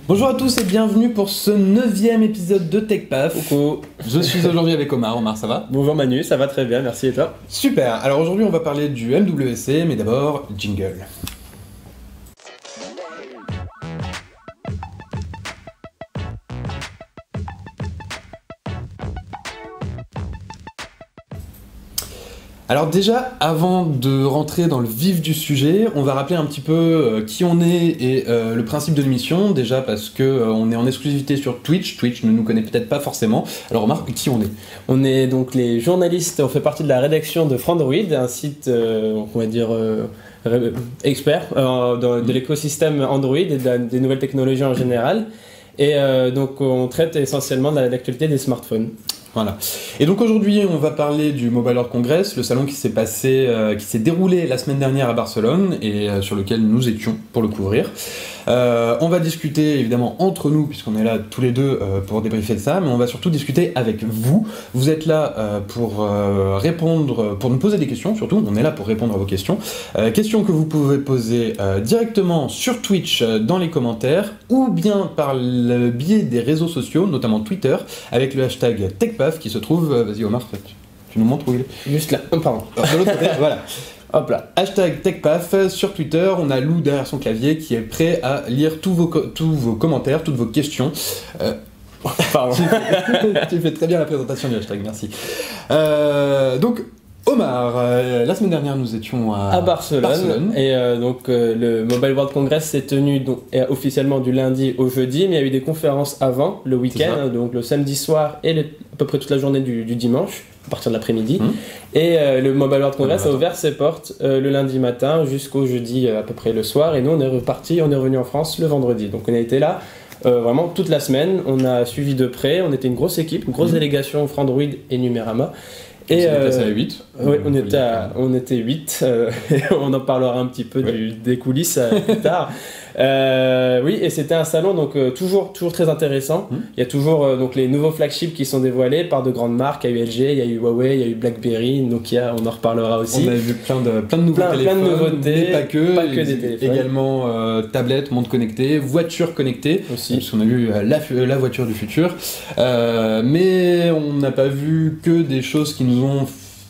Bonjour à tous et bienvenue pour ce 9e épisode de TechPaf. Coucou. Je suis aujourd'hui avec Omar. Omar, ça va? Bonjour Manu, ça va très bien, merci et toi? Super, alors aujourd'hui on va parler du MWC, mais d'abord, jingle. Alors déjà, avant de rentrer dans le vif du sujet, on va rappeler un petit peu qui on est et le principe de l'émission, déjà parce que on est en exclusivité sur Twitch. Twitch ne nous connaît peut-être pas forcément. Alors remarque, qui on est? On est donc les journalistes, on fait partie de la rédaction de Frandroid, un site, on va dire, expert de l'écosystème Android et des nouvelles technologies en général. Et donc on traite essentiellement de l'actualité des smartphones. Voilà. Et donc aujourd'hui, on va parler du Mobile World Congress, le salon qui s'est déroulé la semaine dernière à Barcelone et sur lequel nous étions pour le couvrir. On va discuter évidemment entre nous, puisqu'on est là tous les deux pour débriefer de ça, mais on va surtout discuter avec vous. Vous êtes là pour répondre, pour nous poser des questions, surtout, on est là pour répondre à vos questions. Questions que vous pouvez poser directement sur Twitch dans les commentaires, ou bien par le biais des réseaux sociaux, notamment Twitter, avec le hashtag TechPaf qui se trouve, vas-y Omar, tu nous montres où il est? Juste là, pardon. De l'autre côté, voilà. Hop là. Hashtag TechPaf sur Twitter, on a Lou derrière son clavier qui est prêt à lire tous vos commentaires, toutes vos questions. Pardon. Tu fais très bien la présentation du hashtag, merci. Donc, Omar, la semaine dernière nous étions à Barcelone. Et donc le Mobile World Congress s'est tenu officiellement du lundi au jeudi, mais il y a eu des conférences avant, le week-end, donc le samedi soir et à peu près toute la journée du dimanche, à partir de l'après-midi. Et le Mobile World Congress a ouvert ses portes le lundi matin jusqu'au jeudi à peu près le soir, et nous on est revenu en France le vendredi. Donc on a été là vraiment toute la semaine, on a suivi de près, on était une grosse équipe, une grosse délégation Frandroid et Numérama. Et on s'est placé à 8. Oui, on était 8. On en parlera un petit peu des coulisses plus tard. Oui, et c'était un salon donc toujours très intéressant. Il y a toujours donc les nouveaux flagships qui sont dévoilés par de grandes marques. Il y a eu LG, il y a eu Huawei, il y a eu BlackBerry, Nokia. On en reparlera aussi. On a vu plein de nouveaux téléphones, plein de nouveautés, mais pas que des téléphones. Également tablettes, montres connectées, voitures connectées aussi. Parce qu'on a vu la voiture du futur. Mais on n'a pas vu que des choses qui nous ont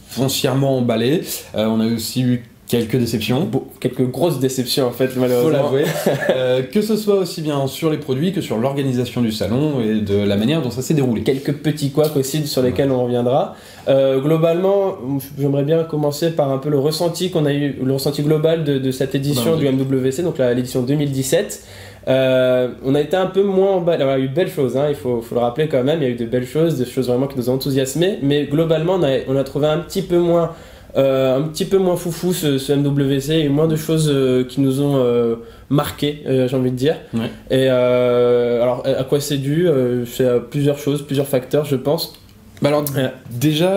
foncièrement emballé. On a aussi eu quelques déceptions. Quelques grosses déceptions en fait, malheureusement. Faut l'avouer. Que ce soit aussi bien sur les produits que sur l'organisation du salon et de la manière dont ça s'est déroulé. Quelques petits couacs aussi sur lesquels on reviendra. Globalement, j'aimerais bien commencer par un peu le ressenti qu'on a eu, le ressenti global de cette édition du MWC, donc l'édition 2017. On a été un peu moins emballé. Il y a eu de belles choses, il faut le rappeler quand même. Il y a eu de belles choses, des choses vraiment qui nous ont enthousiasmés. Mais globalement, on a trouvé un petit peu moins foufou ce MWC, et moins de choses qui nous ont marqué, j'ai envie de dire. Ouais. Et alors, à quoi c'est dû? C'est à plusieurs choses, plusieurs facteurs, je pense. Bah alors déjà,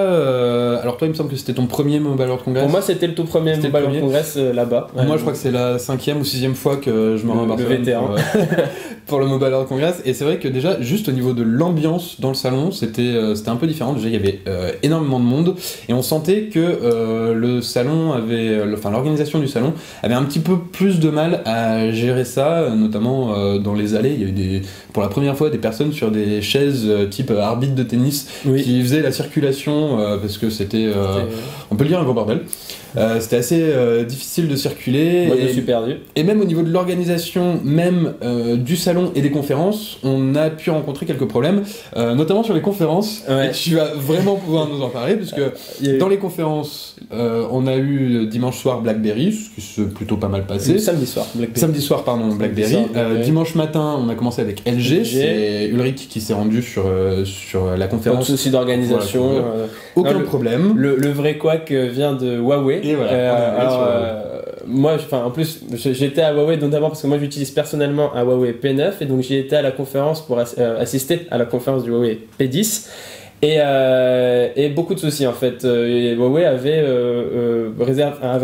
alors toi il me semble que c'était ton premier Mobile World Congress. Pour moi c'était le tout premier Mobile World Congress là-bas. Moi je crois que c'est la 5e ou 6e fois que je me rends à Barcelone. Le vétéran. Pour le Mobile World Congress. Et c'est vrai que déjà juste au niveau de l'ambiance dans le salon, c'était un peu différent. Déjà il y avait énormément de monde et on sentait que le salon avait, l'organisation du salon avait un petit peu plus de mal à gérer ça, notamment dans les allées. Il y a eu pour la première fois des personnes sur des chaises type arbitre de tennis qui faisaient la circulation parce que c'était, on peut le dire, un gros bordel. C'était assez difficile de circuler. Moi je me suis perdu. Et même au niveau de l'organisation même du salon et des conférences, on a pu rencontrer quelques problèmes, notamment sur les conférences. Et tu vas vraiment pouvoir nous en parler, puisque dans les conférences, on a eu dimanche soir BlackBerry, ce qui s'est plutôt pas mal passé. Samedi soir, BlackBerry. Samedi soir, pardon, BlackBerry. Dimanche matin, on a commencé avec LG. C'est Ulrich qui s'est rendu sur la conférence. Pas de souci d'organisation. Aucun problème. Le vrai couac vient de Huawei. Et voilà. Moi, en plus, j'étais à Huawei notamment parce que moi j'utilise personnellement un Huawei P9, et donc j'y étais à la conférence pour assister à la conférence du Huawei P10. Et beaucoup de soucis en fait. Huawei avait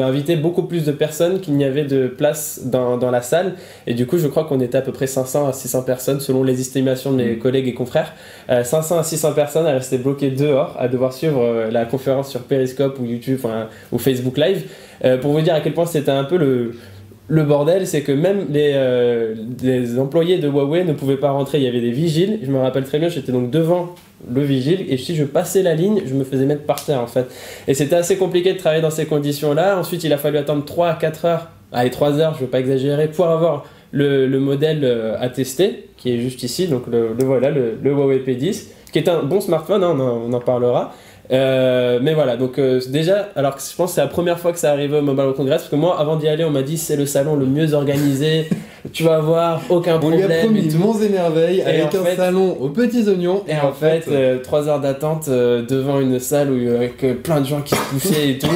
invité beaucoup plus de personnes qu'il n'y avait de place dans la salle, et du coup je crois qu'on était à peu près 500 à 600 personnes selon les estimations de mes collègues et confrères. 500 à 600 personnes à rester bloquées dehors, à devoir suivre la conférence sur Periscope ou YouTube ou Facebook Live, pour vous dire à quel point c'était un peu le bordel, c'est que même les employés de Huawei ne pouvaient pas rentrer. Il y avait des vigiles. Je me rappelle très bien, j'étais donc devant le vigile et si je passais la ligne, je me faisais mettre par terre en fait. Et c'était assez compliqué de travailler dans ces conditions-là. Ensuite, il a fallu attendre 3 à 4 heures, allez 3 heures, je ne veux pas exagérer, pour avoir le modèle à tester, qui est juste ici. Donc voilà, le Huawei P10, qui est un bon smartphone, hein, on en parlera. Mais voilà, donc déjà, alors que je pense que c'est la première fois que ça arrivait au Mobile World Congress, parce que moi, avant d'y aller, on m'a dit c'est le salon le mieux organisé, tu vas voir, aucun problème. On lui a promis monts et merveilles avec un salon aux petits oignons. Et en fait 3 heures d'attente devant une salle avec plein de gens qui se poussaient et tout,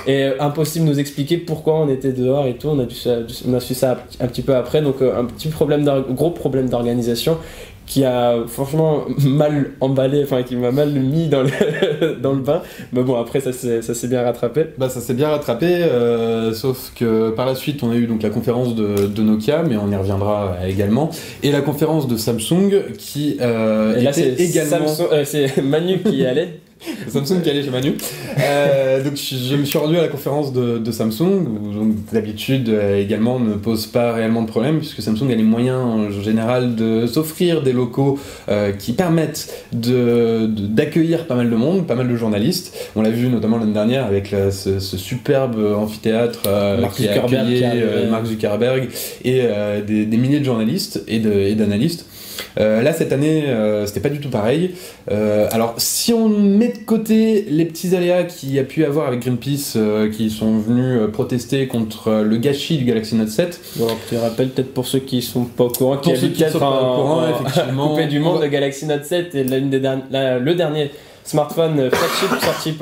et impossible de nous expliquer pourquoi on était dehors et tout. On a su ça un petit peu après, donc un petit gros problème d'organisation qui a franchement mal emballé, enfin qui m'a mal mis dans le bain, mais bon après ça s'est bien rattrapé. Bah ça s'est bien rattrapé, sauf que par la suite on a eu donc la conférence de Nokia, mais on y reviendra également, et la conférence de Samsung qui et là était également... c'est Manu qui y allait. Samsung qui allait chez Manu. Donc je me suis rendu à la conférence de Samsung, où d'habitude également ne pose pas réellement de problème, puisque Samsung a les moyens en général de s'offrir des locaux qui permettent d'accueillir pas mal de monde, pas mal de journalistes. On l'a vu notamment l'année dernière avec ce superbe amphithéâtre qui a accueilli Mark Zuckerberg et des milliers de journalistes et d'analystes. Là cette année c'était pas du tout pareil. Alors si on met de côté les petits aléas qu'il y a pu avoir avec Greenpeace qui sont venus protester contre le gâchis du Galaxy Note 7. Bon, je te rappelle peut-être pour ceux qui sont pas au courant, pour ceux qui sont pas au courant, effectivement, coupé du monde, le Galaxy Note 7 est le dernier smartphone flagship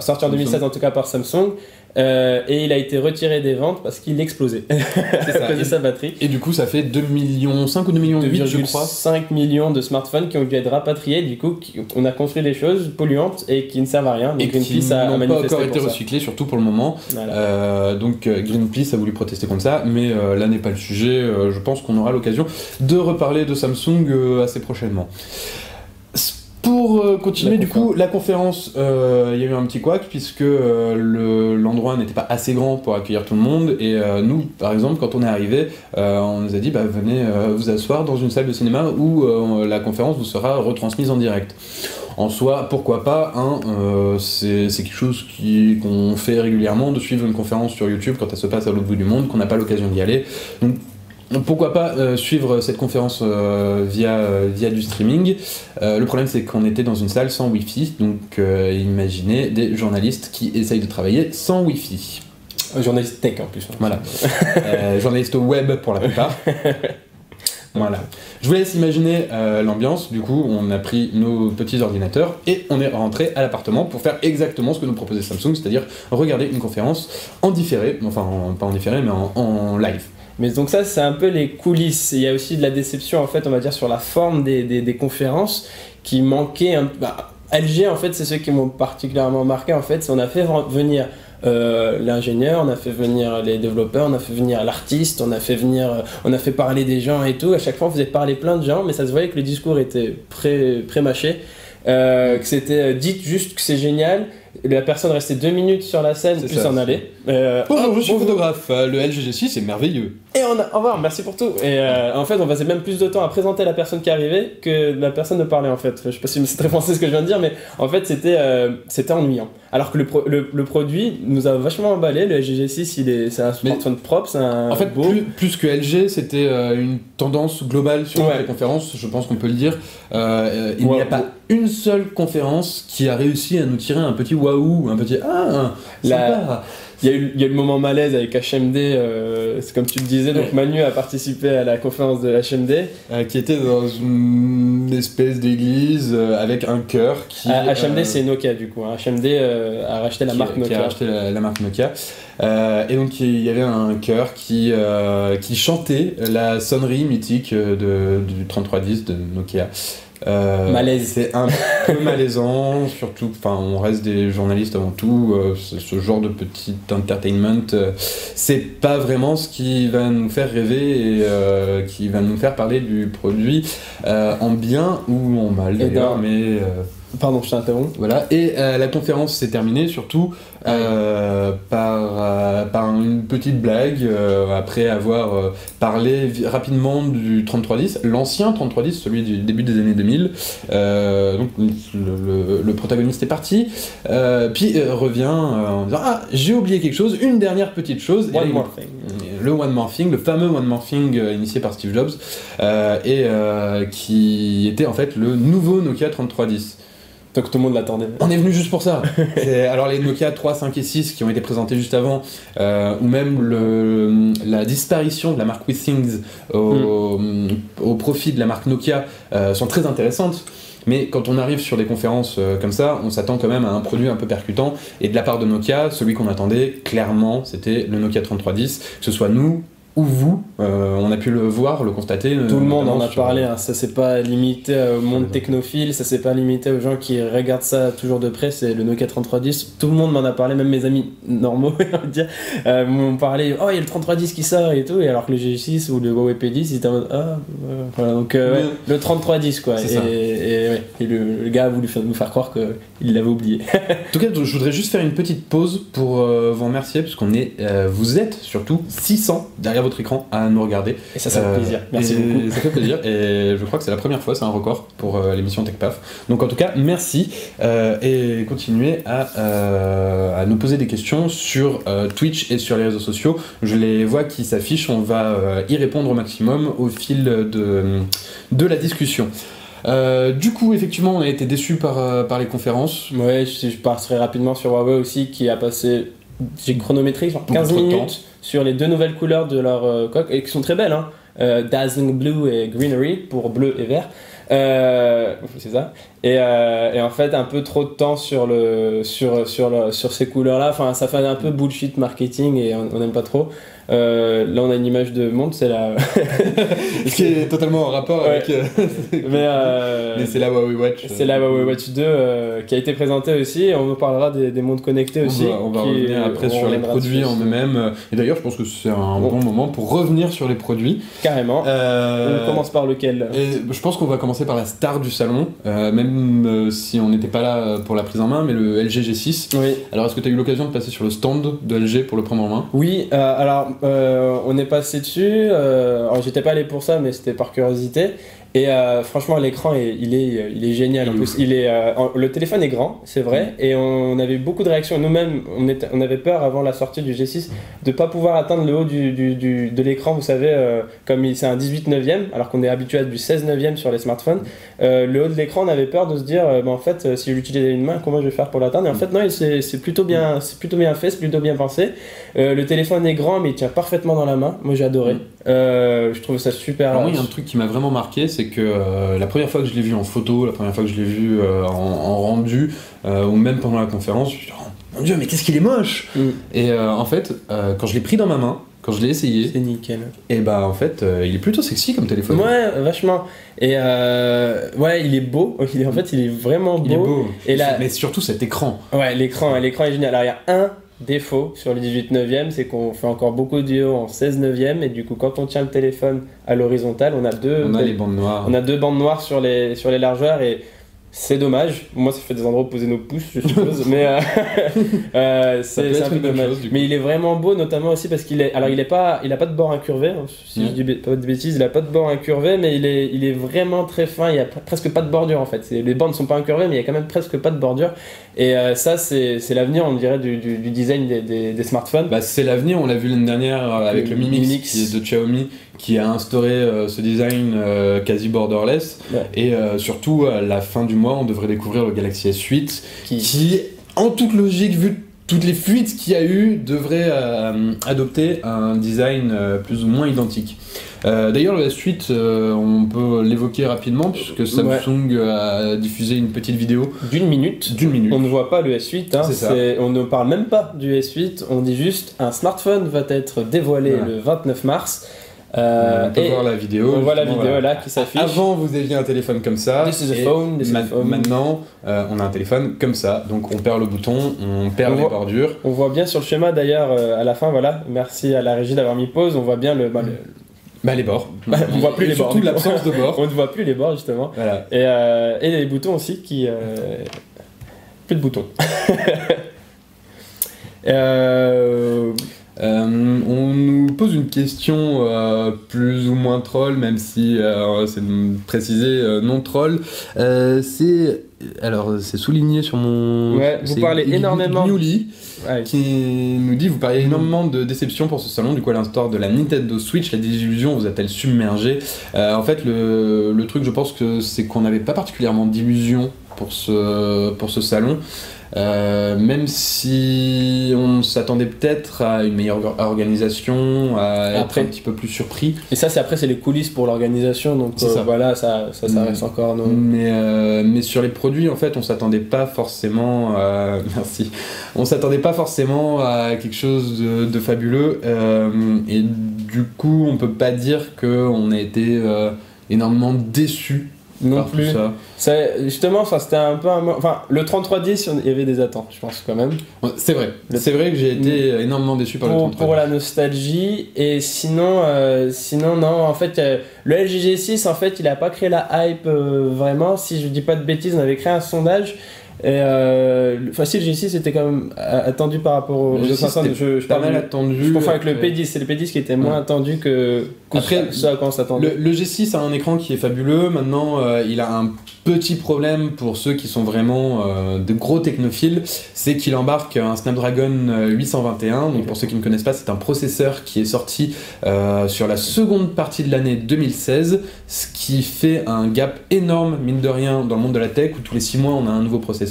sorti en 2016 en tout cas par Samsung. Et il a été retiré des ventes parce qu'il explosait à cause de sa batterie. Et du coup, ça fait 2,5 millions ou 2,8 millions, je crois. 5 millions de smartphones qui ont dû être rapatriés. Du coup, on a construit des choses polluantes et qui ne servent à rien. Donc et Greenpeace n'ont pas encore été recyclés, surtout pour le moment. Voilà. Donc Greenpeace a voulu protester contre ça, mais là n'est pas le sujet. Je pense qu'on aura l'occasion de reparler de Samsung assez prochainement. Pour continuer, du coup, la conférence, il y a eu un petit couac puisque l'endroit n'était pas assez grand pour accueillir tout le monde. Et nous, par exemple, quand on est arrivé, on nous a dit venez vous asseoir dans une salle de cinéma où la conférence vous sera retransmise en direct. En soi, pourquoi pas, hein, c'est quelque chose qu'on fait régulièrement, de suivre une conférence sur YouTube quand elle se passe à l'autre bout du monde, qu'on n'a pas l'occasion d'y aller. Donc pourquoi pas suivre cette conférence via du streaming. Le problème c'est qu'on était dans une salle sans Wi-Fi, donc imaginez des journalistes qui essayent de travailler sans Wi-Fi. Journaliste tech en plus. Hein. Voilà. Journaliste web pour la plupart. Voilà. Je vous laisse imaginer l'ambiance. Du coup, on a pris nos petits ordinateurs et on est rentré à l'appartement pour faire exactement ce que nous proposait Samsung, c'est-à-dire regarder une conférence en différé, enfin pas en différé mais en live. Mais donc ça, c'est un peu les coulisses. Il y a aussi de la déception, en fait, on va dire, sur la forme des conférences qui manquaient. LG, en fait, c'est ceux qui m'ont particulièrement marqué, en fait. On a fait venir l'ingénieur, on a fait venir les développeurs, on a fait venir l'artiste, on a fait parler des gens et tout. À chaque fois, on faisait parler plein de gens, mais ça se voyait que le discours était pré-mâché. Que c'était dites juste que c'est génial. La personne restait 2 minutes sur la scène puis s'en aller. Bonjour, je suis photographe. Le LG G6 c'est merveilleux. Et au revoir, merci pour tout. Et en fait, on passait même plus de temps à présenter la personne qui arrivait que la personne ne parlait en fait. Je sais pas si c'est très français ce que je viens de dire, mais en fait c'était ennuyant. Alors que le produit nous a vachement emballé. Le LG G6 c'est un smartphone propre, c'est un en fait beau. Plus que LG, c'était une tendance globale sur les conférences. Je pense qu'on peut le dire. Il n'y a pas une seule conférence qui a réussi à nous tirer un petit waouh, un petit sympa. Il y a eu le moment malaise avec HMD, c'est comme tu le disais, donc Manu a participé à la conférence de HMD. Qui était dans une espèce d'église avec un chœur qui... HMD c'est Nokia du coup, hein. HMD a racheté la marque Nokia. Qui a racheté la marque Nokia. Et donc il y avait un chœur qui chantait la sonnerie mythique du 3310 de Nokia. Malaise. C'est un peu malaisant, surtout, on reste des journalistes avant tout, ce genre de petit entertainment, c'est pas vraiment ce qui va nous faire rêver et qui va nous faire parler du produit en bien ou en mal d'ailleurs, mais... Pardon, je t'interromps. Voilà, et la conférence s'est terminée surtout par une petite blague après avoir parlé rapidement du 3310, l'ancien 3310, celui du début des années 2000. Donc le protagoniste est parti, puis revient en disant ah, j'ai oublié quelque chose, une dernière petite chose. One more thing. Le One More Thing, le fameux One More Thing initié par Steve Jobs, qui était en fait le nouveau Nokia 3310. Donc tout le monde l'attendait. On est venu juste pour ça. Alors les Nokia 3, 5 et 6 qui ont été présentés juste avant, ou même la disparition de la marque Withings au profit de la marque Nokia sont très intéressantes. Mais quand on arrive sur des conférences comme ça, on s'attend quand même à un produit un peu percutant. Et de la part de Nokia, celui qu'on attendait, clairement, c'était le Nokia 3310, que ce soit nous ou vous, on a pu le voir, le constater. Tout le monde en a parlé, hein. Ça s'est pas limité au monde technophile, ça s'est pas limité aux gens qui regardent ça toujours de près, c'est le Nokia 3310, tout le monde m'en a parlé, même mes amis normaux, on va dire, m'ont parlé, oh il y a le 3310 qui sort et tout, et alors que le G6 ou le Huawei P10, ils étaient en mode, voilà, donc ouais, le 3310 quoi, et le gars a voulu nous faire croire qu'il l'avait oublié. En tout cas, je voudrais juste faire une petite pause pour vous remercier, puisqu'on est, vous êtes surtout 600 derrière votre écran à nous regarder. Et ça fait plaisir. Merci beaucoup. Ça fait plaisir et je crois que c'est la première fois, c'est un record pour l'émission TechPaf. Donc en tout cas, merci et continuez à nous poser des questions sur Twitch et sur les réseaux sociaux. Je les vois qui s'affichent, on va y répondre au maximum au fil de la discussion. Du coup, effectivement, on a été déçus par les conférences. Ouais, je passerai rapidement sur Huawei aussi qui a passé, j'ai chronométré genre 15 minutes sur les deux nouvelles couleurs de leur coque et qui sont très belles, hein. Dazzling Blue et Greenery pour bleu et vert. C'est ça. Et en fait, un peu trop de temps sur ces couleurs-là. Enfin, ça fait un peu bullshit marketing et on n'aime pas trop. Là, on a une image de montre, c'est la. Ce qui est totalement en rapport avec. Mais c'est la Huawei Watch. C'est la Huawei Watch 2 qui a été présentée aussi. Et on nous parlera des montres connectées aussi. On va revenir après sur les produits en eux-mêmes. Et d'ailleurs, je pense que c'est un bon moment pour revenir sur les produits. Carrément. On commence par lequel? Je pense qu'on va commencer par la star du salon, même si on n'était pas là pour la prise en main, mais le LG G6. Oui. Alors, est-ce que tu as eu l'occasion de passer sur le stand de LG pour le prendre en main? Oui, alors on est passé dessus. Alors, j'étais pas allé pour ça, mais c'était par curiosité. Et franchement, l'écran, il est génial. En plus, le téléphone est grand, c'est vrai, et on avait beaucoup de réactions. Nous-mêmes, on avait peur avant la sortie du G6 de pas pouvoir atteindre le haut de l'écran. Vous savez, comme c'est un 18/9e, alors qu'on est habitué à du 16/9e sur les smartphones. Le haut de l'écran, on avait peur de se dire, en fait, si j'utilisais une main, comment je vais faire pour l'atteindre? Et en fait, non, c'est plutôt bien fait, c'est plutôt bien pensé. Le téléphone est grand, mais il tient parfaitement dans la main. Moi, j'ai adoré. Je trouve ça super. Alors, moi, il y a un truc qui m'a vraiment marqué, c'est que la première fois que je l'ai vu en photo, la première fois que je l'ai vu en rendu, ou même pendant la conférence, je me suis dit, oh, mon Dieu, mais qu'est-ce qu'il est moche! Et en fait, quand je l'ai pris dans ma main, quand je l'ai essayé, c'est nickel. Et bah en fait, il est plutôt sexy comme téléphone. Ouais, vachement. Et ouais, il est beau. Il est vraiment beau. Il est beau. Et là, mais surtout cet écran. Ouais, l'écran est génial. Alors il y a un défaut sur le 18/9e, c'est qu'on fait encore beaucoup de vidéos en 16/9e et du coup quand on tient le téléphone à l'horizontale, on a les bandes noires. On a deux bandes noires sur les largeurs et c'est dommage. Moi, ça fait des endroits où poser nos pouces, je suppose, mais c'est un peu dommage. Mais il est vraiment beau, notamment aussi parce il a pas de bord incurvé. Hein, si je dis pas de bêtises, il a pas de bord incurvé, mais il est vraiment très fin. Il y a presque pas de bordure en fait. Les bords ne sont pas incurvés, mais il y a quand même presque pas de bordure. Et ça, c'est l'avenir, on dirait, du design des smartphones. Bah, c'est l'avenir. On l'a vu l'année dernière avec le Mi Mix qui est de Xiaomi, qui a instauré ce design quasi borderless. Ouais. Et surtout, à la fin du mois, on devrait découvrir le Galaxy S8 qui, en toute logique, vu toutes les fuites qu'il y a eu, devrait adopter un design plus ou moins identique. D'ailleurs, le S8, on peut l'évoquer rapidement puisque Samsung a diffusé une petite vidéo d'une minute. On ne voit pas le S8, hein, on ne parle même pas du S8, on dit juste un smartphone va être dévoilé le 29 mars. On peut voir la vidéo. On voit la vidéo là qui s'affiche. Avant, vous aviez un téléphone comme ça. This is a phone. Maintenant, on a un téléphone comme ça. Donc, on perd le bouton, on perd les bordures. On voit bien sur le schéma d'ailleurs à la fin. Voilà. Merci à la régie d'avoir mis pause. On voit bien Les bords. On voit plus les bords. Surtout l'absence de bords. On ne voit plus les bords justement. Voilà. Et les boutons aussi qui... Plus de boutons. On nous pose une question plus ou moins troll, même si c'est précisé non troll. C'est souligné sur mon. Ouais, vous parlez énormément. Newly, qui nous dit vous parlez énormément de déception pour ce salon. Du coup, à l'instar de la Nintendo Switch, la désillusion vous a-t-elle submergé? En fait, le truc, je pense que c'est qu'on n'avait pas particulièrement d'illusion pour ce salon. Même si on s'attendait peut-être à une meilleure organisation, à être un petit peu plus surpris. Et ça, c'est les coulisses pour l'organisation, donc voilà, ça reste encore. Non. Mais sur les produits, en fait, on s'attendait pas forcément. Merci. On s'attendait pas forcément à quelque chose de fabuleux, et du coup, on peut pas dire qu'on a été énormément déçus. Non plus. Justement, c'était un peu le 3310, il y avait des attentes, je pense quand même. C'est vrai. C'est vrai que j'ai été énormément déçu par le 3310. Pour la nostalgie. Et sinon non. En fait, le LG G6, en fait, il a pas créé la hype vraiment. Si je dis pas de bêtises, on avait créé un sondage. Et si le G6 était quand même attendu par rapport au G5, je pas mal attendu. Je confonds avec le P10, c'est le P10 qui était moins attendu que ce à quoi on s'attendait. Le G6 a un écran qui est fabuleux. Maintenant, il a un petit problème pour ceux qui sont vraiment de gros technophiles, c'est qu'il embarque un Snapdragon 821. Donc pour ceux qui ne connaissent pas, c'est un processeur qui est sorti sur la seconde partie de l'année 2016, ce qui fait un gap énorme, mine de rien, dans le monde de la tech, où tous les 6 mois on a un nouveau processeur.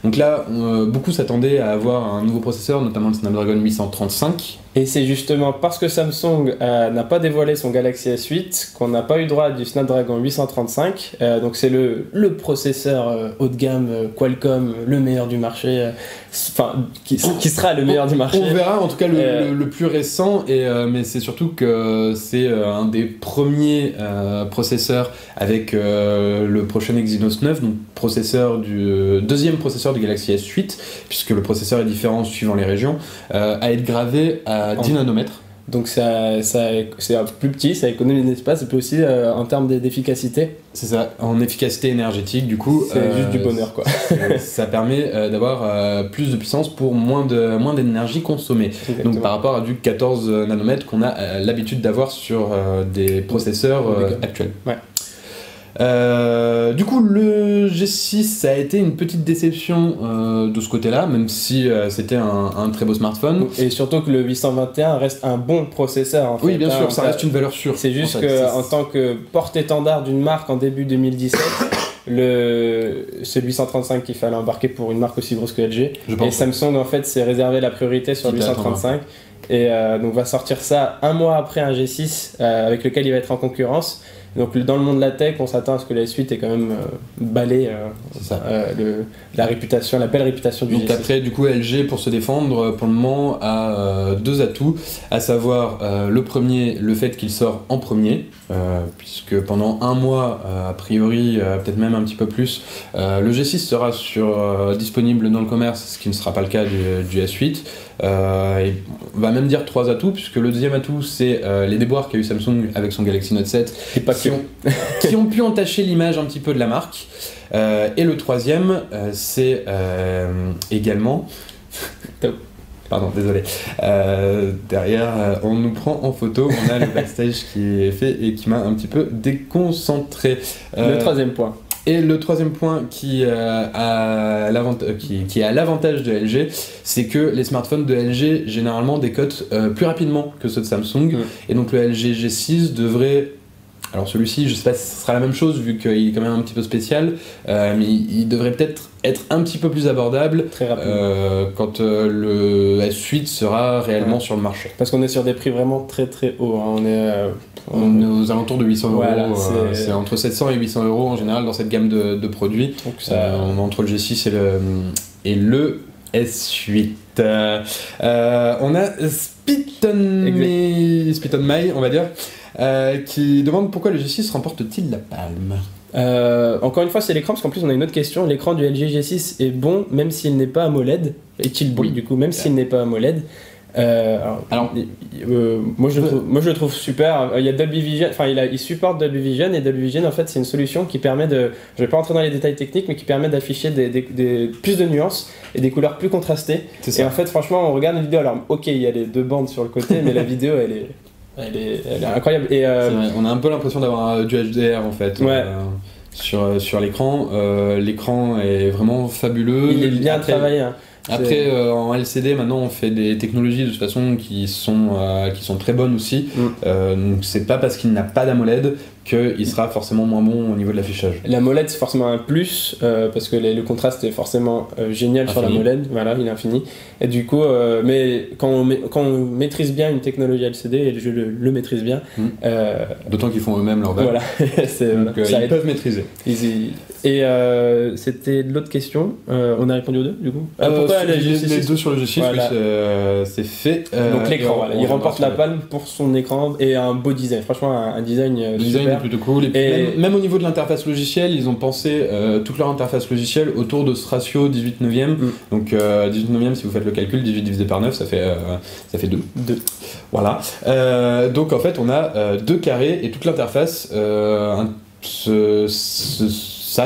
Donc là, beaucoup s'attendaient à avoir un nouveau processeur, notamment le Snapdragon 835. Et c'est justement parce que Samsung n'a pas dévoilé son Galaxy S8 qu'on n'a pas eu droit du Snapdragon 835. Donc c'est le processeur haut de gamme Qualcomm, le meilleur du marché, qui sera le meilleur du marché. On verra, en tout cas le plus récent, mais c'est surtout que c'est un des premiers processeurs avec le prochain Exynos 9, donc deuxième processeur du Galaxy S8, puisque le processeur est différent suivant les régions, à être gravé à 10 nanomètres. Donc c'est plus petit, ça économise l'espace, et puis aussi en termes d'efficacité. C'est ça, en efficacité énergétique, du coup. C'est juste du bonheur, quoi. Ça permet d'avoir plus de puissance pour moins d'énergie consommée. Exactement. Donc par rapport à du 14 nanomètres qu'on a l'habitude d'avoir sur des processeurs actuels. Ouais. Du coup, le G6 ça a été une petite déception de ce côté-là, même si c'était un très beau smartphone. Et surtout que le 821 reste un bon processeur. En fait. Oui, bien sûr, ça reste une valeur sûre. C'est juste qu'en tant que porte-étendard d'une marque en début 2017, c'est le 835 qu'il fallait embarquer pour une marque aussi grosse que LG. Et Samsung, en fait, s'est réservé la priorité sur le 835. Et donc va sortir ça un mois après un G6 avec lequel il va être en concurrence. Donc dans le monde de la tech, on s'attend à ce que la S8 ait quand même balayé la belle réputation du G6. Donc après, du coup, LG, pour se défendre, pour le moment, a 2 atouts, à savoir le premier, le fait qu'il sort en premier, puisque pendant 1 mois, a priori, peut-être même un petit peu plus, le G6 sera disponible dans le commerce, ce qui ne sera pas le cas du S8. Et on va même dire 3 atouts, puisque le deuxième atout, c'est les déboires qu'a eu Samsung avec son Galaxy Note 7, qui ont pu entacher l'image un petit peu de la marque. Et le troisième, c'est également... Pardon, désolé. Derrière, on nous prend en photo, on a le backstage qui est fait et qui m'a un petit peu déconcentré. Le troisième point. Et le troisième point qui est à l'avantage de LG, c'est que les smartphones de LG généralement décotent plus rapidement que ceux de Samsung. Et donc le LG G6 devrait... Alors celui-ci, je sais pas si ce sera la même chose vu qu'il est quand même un petit peu spécial, mais il devrait peut-être être un petit peu plus abordable très rapidement quand le S8 sera réellement sur le marché. Parce qu'on est sur des prix vraiment très très hauts. Hein. On est aux alentours de 800 €. Voilà, c'est entre 700 et 800 € en général dans cette gamme de produits. Donc on est entre le G6 et le S8. On a SpitonMai, on va dire. Qui demande pourquoi le G6 remporte-t-il la palme. Encore une fois, c'est l'écran, parce qu'en plus on a une autre question. L'écran du LG G6 est bon même s'il n'est pas AMOLED. Est-il bon du coup même s'il n'est pas AMOLED? Moi je le trouve super. Il y a Dolby Vision, enfin il supporte Dolby Vision, et Dolby Vision en fait c'est une solution qui permet de, je vais pas rentrer dans les détails techniques, mais qui permet d'afficher plus de nuances et des couleurs plus contrastées. Et en fait franchement on regarde une vidéo, alors ok il y a les deux bandes sur le côté, mais la vidéo elle est incroyable. Et on a un peu l'impression d'avoir du HDR en fait. Ouais. Sur l'écran, l'écran est vraiment fabuleux. Il est bien travaillé. Hein. Après, en LCD, maintenant, on fait des technologies de toute façon qui sont très bonnes aussi. Donc, c'est pas parce qu'il n'a pas d'AMOLED qu'il sera forcément moins bon au niveau de l'affichage. L'AMOLED, c'est forcément un plus, parce que le contraste est forcément génial sur l'AMOLED. Voilà, il est infini. Et du coup, mais quand on maîtrise bien une technologie LCD, et je le maîtrise bien. D'autant qu'ils font eux-mêmes leur bac. Voilà. Donc, ils peuvent maîtriser. Et c'était l'autre question. On a répondu aux deux, du coup. Les deux sur le G6, voilà. Oui, c'est fait. Donc l'écran, voilà. Il remporte la palme pour son écran et un beau design. Franchement, un design super. Plutôt cool. Et puis même au niveau de l'interface logicielle, ils ont pensé toute leur interface logicielle autour de ce ratio 18 neuvième. Donc 18 neuvième, si vous faites le calcul, 18 divisé par 9, ça fait 2. 2. Voilà. Donc en fait, on a 2 carrés et toute l'interface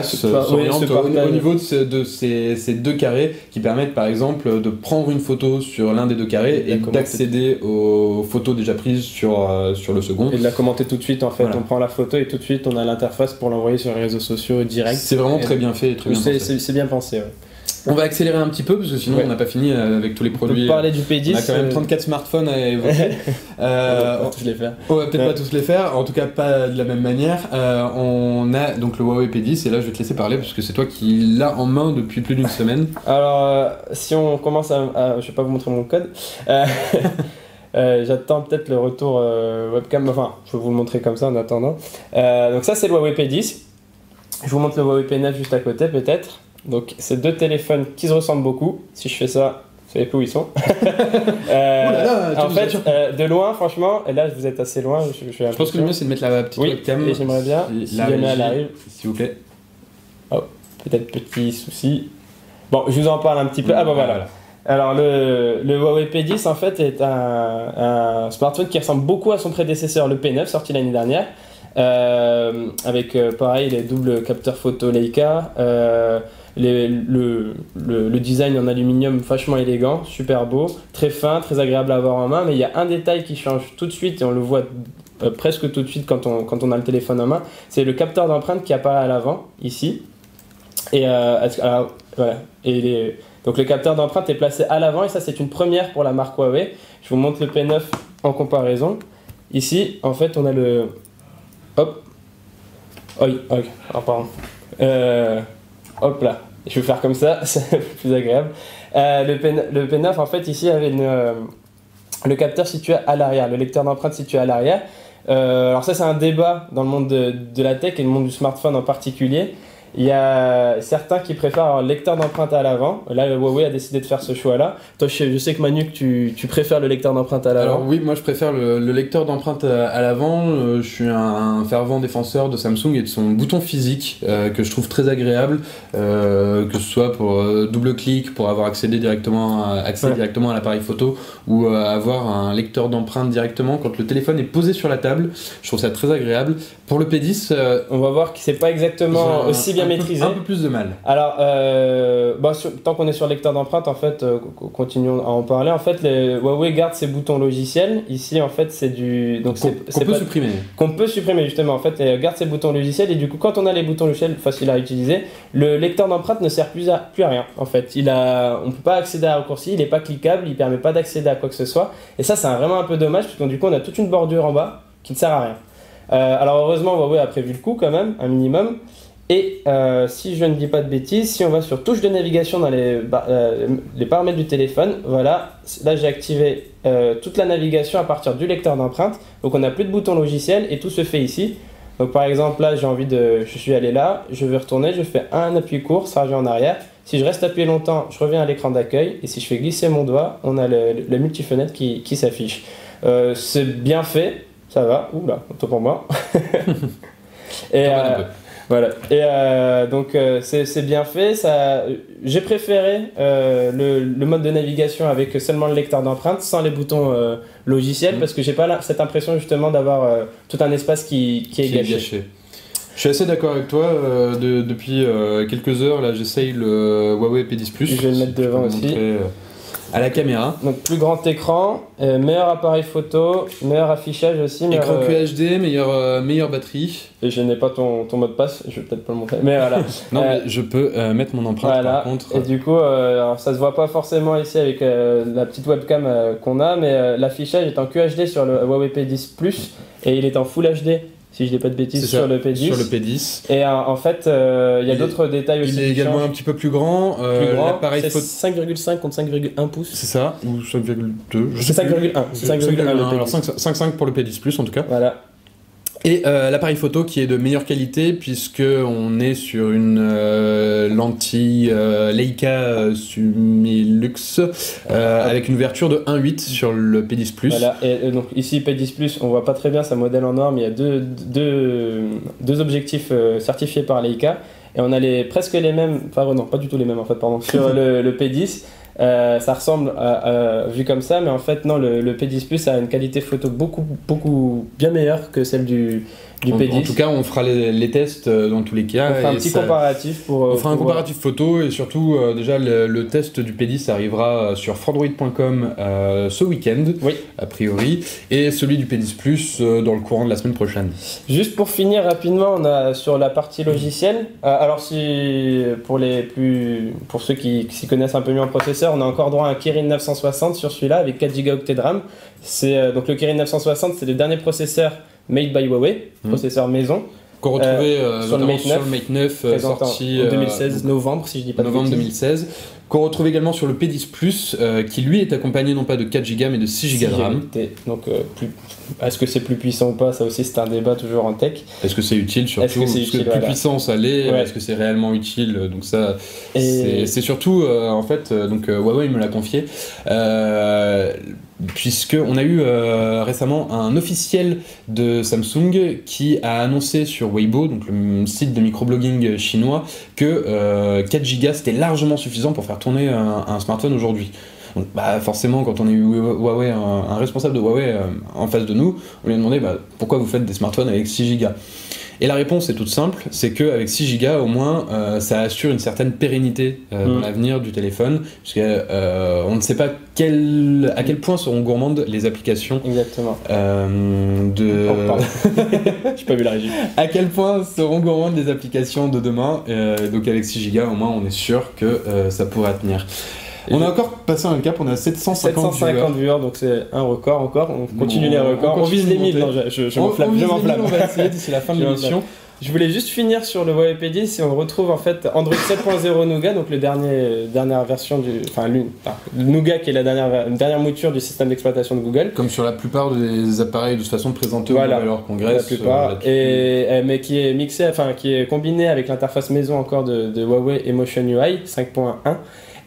s'oriente au niveau de ces 2 carrés qui permettent par exemple de prendre une photo sur l'un des 2 carrés et d'accéder aux photos déjà prises sur le second. Et de la commenter tout de suite en fait. Voilà. On prend la photo et tout de suite on a l'interface pour l'envoyer sur les réseaux sociaux direct. C'est vraiment très bien fait et très bien pensé. C'est bien pensé, ouais. On va accélérer un petit peu parce que sinon on n'a pas fini avec tous les produits. On peut parler du P10. On a quand même 34 smartphones à évoquer. On va tous les faire. On va peut-être pas tous les faire, en tout cas pas de la même manière. On a donc le Huawei P10 et là je vais te laisser parler parce que c'est toi qui l'as en main depuis plus d'une semaine. Alors si on commence je vais pas vous montrer mon code. J'attends peut-être le retour webcam, enfin je vais vous le montrer comme ça en attendant. Donc ça c'est le Huawei P10. Je vous montre le Huawei P9 juste à côté peut-être. Donc c'est 2 téléphones qui se ressemblent beaucoup. Si je fais ça, vous savez plus où ils sont. En fait, de loin, franchement, et là vous êtes assez loin. Je pense que le mieux c'est de mettre la petite webcam. Et j'aimerais bien, si jamais elle arrive. S'il vous plaît. Oh, peut-être petit souci. Bon, je vous en parle un petit peu. Ah bah voilà. Alors le Huawei P10 en fait est un smartphone qui ressemble beaucoup à son prédécesseur, le P9, sorti l'année dernière. Avec pareil les doubles capteurs photo Leica, le design en aluminium vachement élégant, super beau, très fin, très agréable à avoir en main, mais il y a un détail qui change tout de suite et on le voit presque tout de suite quand on a le téléphone en main, c'est le capteur d'empreinte qui apparaît à l'avant ici et voilà. Donc le capteur d'empreinte est placé à l'avant et ça c'est une première pour la marque Huawei. Je vous montre le P9 en comparaison. Ici en fait on a le hop. Pardon. Hop là. Je vais faire comme ça, c'est plus agréable. Le P9, en fait, ici, avait le capteur situé à l'arrière, le lecteur d'empreinte situé à l'arrière. Alors ça, c'est un débat dans le monde de la tech et le monde du smartphone en particulier. Il y a certains qui préfèrent avoir le lecteur d'empreinte à l'avant. Là, Huawei a décidé de faire ce choix-là. Toi, je sais que Manu, que tu préfères le lecteur d'empreinte à l'avant. Alors oui, moi je préfère le lecteur d'empreinte à l'avant. Je suis un fervent défenseur de Samsung et de son bouton physique que je trouve très agréable, que ce soit pour double clic, pour avoir accès directement à l'appareil photo ou avoir un lecteur d'empreinte directement quand le téléphone est posé sur la table. Je trouve ça très agréable. Pour le P10, on va voir que c'est pas exactement aussi bien maîtrisé. Un peu plus de mal. Alors, tant qu'on est sur le lecteur d'empreinte, en fait, continuons à en parler. En fait, Huawei garde ses boutons logiciels. Ici, en fait, c'est du. Donc, qu'on peut supprimer. Qu'on peut supprimer, justement. En fait, garde ses boutons logiciels. Et du coup, quand on a les boutons logiciels faciles à utiliser, le lecteur d'empreinte ne sert plus à rien. En fait, on ne peut pas accéder à un raccourci, il n'est pas cliquable, il ne permet pas d'accéder à quoi que ce soit. Et ça, c'est vraiment un peu dommage, parce que du coup, on a toute une bordure en bas qui ne sert à rien. Alors, heureusement, Huawei a prévu le coup, quand même, un minimum. Et si je ne dis pas de bêtises, si on va sur touche de navigation dans les paramètres du téléphone, voilà, là j'ai activé toute la navigation à partir du lecteur d'empreinte. Donc on n'a plus de bouton logiciel et tout se fait ici. Donc par exemple là je suis allé là, je vais retourner, je fais un appui court, ça revient en arrière. Si je reste appuyé longtemps, je reviens à l'écran d'accueil et si je fais glisser mon doigt, on a le multifenêtre qui s'affiche. C'est bien fait, ça va, oula, autant pour moi. Et Voilà. Et donc c'est bien fait. J'ai préféré le mode de navigation avec seulement le lecteur d'empreintes, sans les boutons logiciels, parce que j'ai pas cette impression justement d'avoir tout un espace qui est gâché. Je suis assez d'accord avec toi. Depuis quelques heures, là, j'essaye le Huawei P10 Plus. Je vais le mettre devant aussi. À la caméra. Donc plus grand écran, meilleur appareil photo, meilleur affichage aussi. Écran QHD, meilleure batterie. Et je n'ai pas ton mot de passe, je vais peut-être pas le montrer. Mais voilà. Non, mais je peux mettre mon empreinte voilà. par contre. Et du coup, alors, ça se voit pas forcément ici avec la petite webcam qu'on a, mais l'affichage est en QHD sur le Huawei P10 Plus et il est en Full HD. Si je dis pas de bêtises, sur le P10. Sur le P10. Et en fait, il y a d'autres détails aussi. Il est également un petit peu plus grand. L'appareil c'est 5,5 contre 5,1 pouces. C'est ça, ou 5,2. C'est 5,1. C'est 5,1. Alors 5,5 pour le P10 Plus en tout cas. Voilà. Et l'appareil photo qui est de meilleure qualité puisque on est sur une lentille Leica Summilux avec une ouverture de 1.8 sur le P10 Plus. Voilà. Et donc ici P10 Plus, on voit pas très bien sa modèle en or, mais il y a deux objectifs certifiés par Leica et on a presque les mêmes, enfin non pas du tout les mêmes en fait pardon sur le P10. Ça ressemble vu comme ça, mais en fait non, le P10 Plus a une qualité photo beaucoup bien meilleure que celle du P10. En tout cas, on fera les tests dans tous les cas. On fera un petit comparatif on fera un comparatif photo et surtout déjà le test du P10 arrivera sur Frandroid.com ce week-end, oui, a priori, et celui du P10 Plus dans le courant de la semaine prochaine. Juste pour finir rapidement, on a sur la partie logicielle. Alors pour ceux qui s'y connaissent un peu mieux en processeur, on a encore droit à un Kirin 960 sur celui-là avec 4 Go de RAM. Donc le Kirin 960, c'est le dernier processeur made by Huawei, processeur maison. Qu'on retrouvait sur le Mate 9 sorti en 2016, novembre si je dis pas de novembre 2016. Qu'on retrouve également sur le P10 Plus, qui lui est accompagné non pas de 4 Go mais de 6 Go de RAM. Donc est-ce que c'est plus puissant ou pas? Ça aussi c'est un débat toujours en tech. Est-ce que c'est utile surtout? Parce que plus puissant ça l'est, est-ce que c'est réellement utile? Donc ça, c'est surtout en fait, donc Huawei me l'a confié. Puisqu'on a eu récemment un officiel de Samsung qui a annoncé sur Weibo, donc le site de microblogging chinois, que 4 Go c'était largement suffisant pour faire tourner un smartphone aujourd'hui. Donc, forcément, quand on a eu Huawei, un responsable de Huawei en face de nous, on lui a demandé pourquoi vous faites des smartphones avec 6 Go. Et la réponse est toute simple, c'est qu'avec 6 Go au moins ça assure une certaine pérennité dans l'avenir du téléphone, puisque on ne sait pas à quel point seront gourmandes les applications. Exactement. J'ai pas vu la régie. À quel point seront gourmandes les applications de demain, donc avec 6 Go au moins on est sûr que ça pourra tenir. On a encore passé un cap, on a 750 viewers, donc c'est un record encore. On continue les records. On vise les 1000. Non, je m'enflamme. On va essayer d'ici la fin de l'émission. Je voulais juste finir sur le Huawei P10 et on retrouve en fait Android 7.0 Nougat, donc dernière version Nougat qui est la dernière mouture du système d'exploitation de Google. Comme sur la plupart des appareils de toute façon présentés au Mobile Congress. La plupart, mais qui est mixé, qui est combiné avec l'interface maison encore de Huawei Emotion UI 5.1.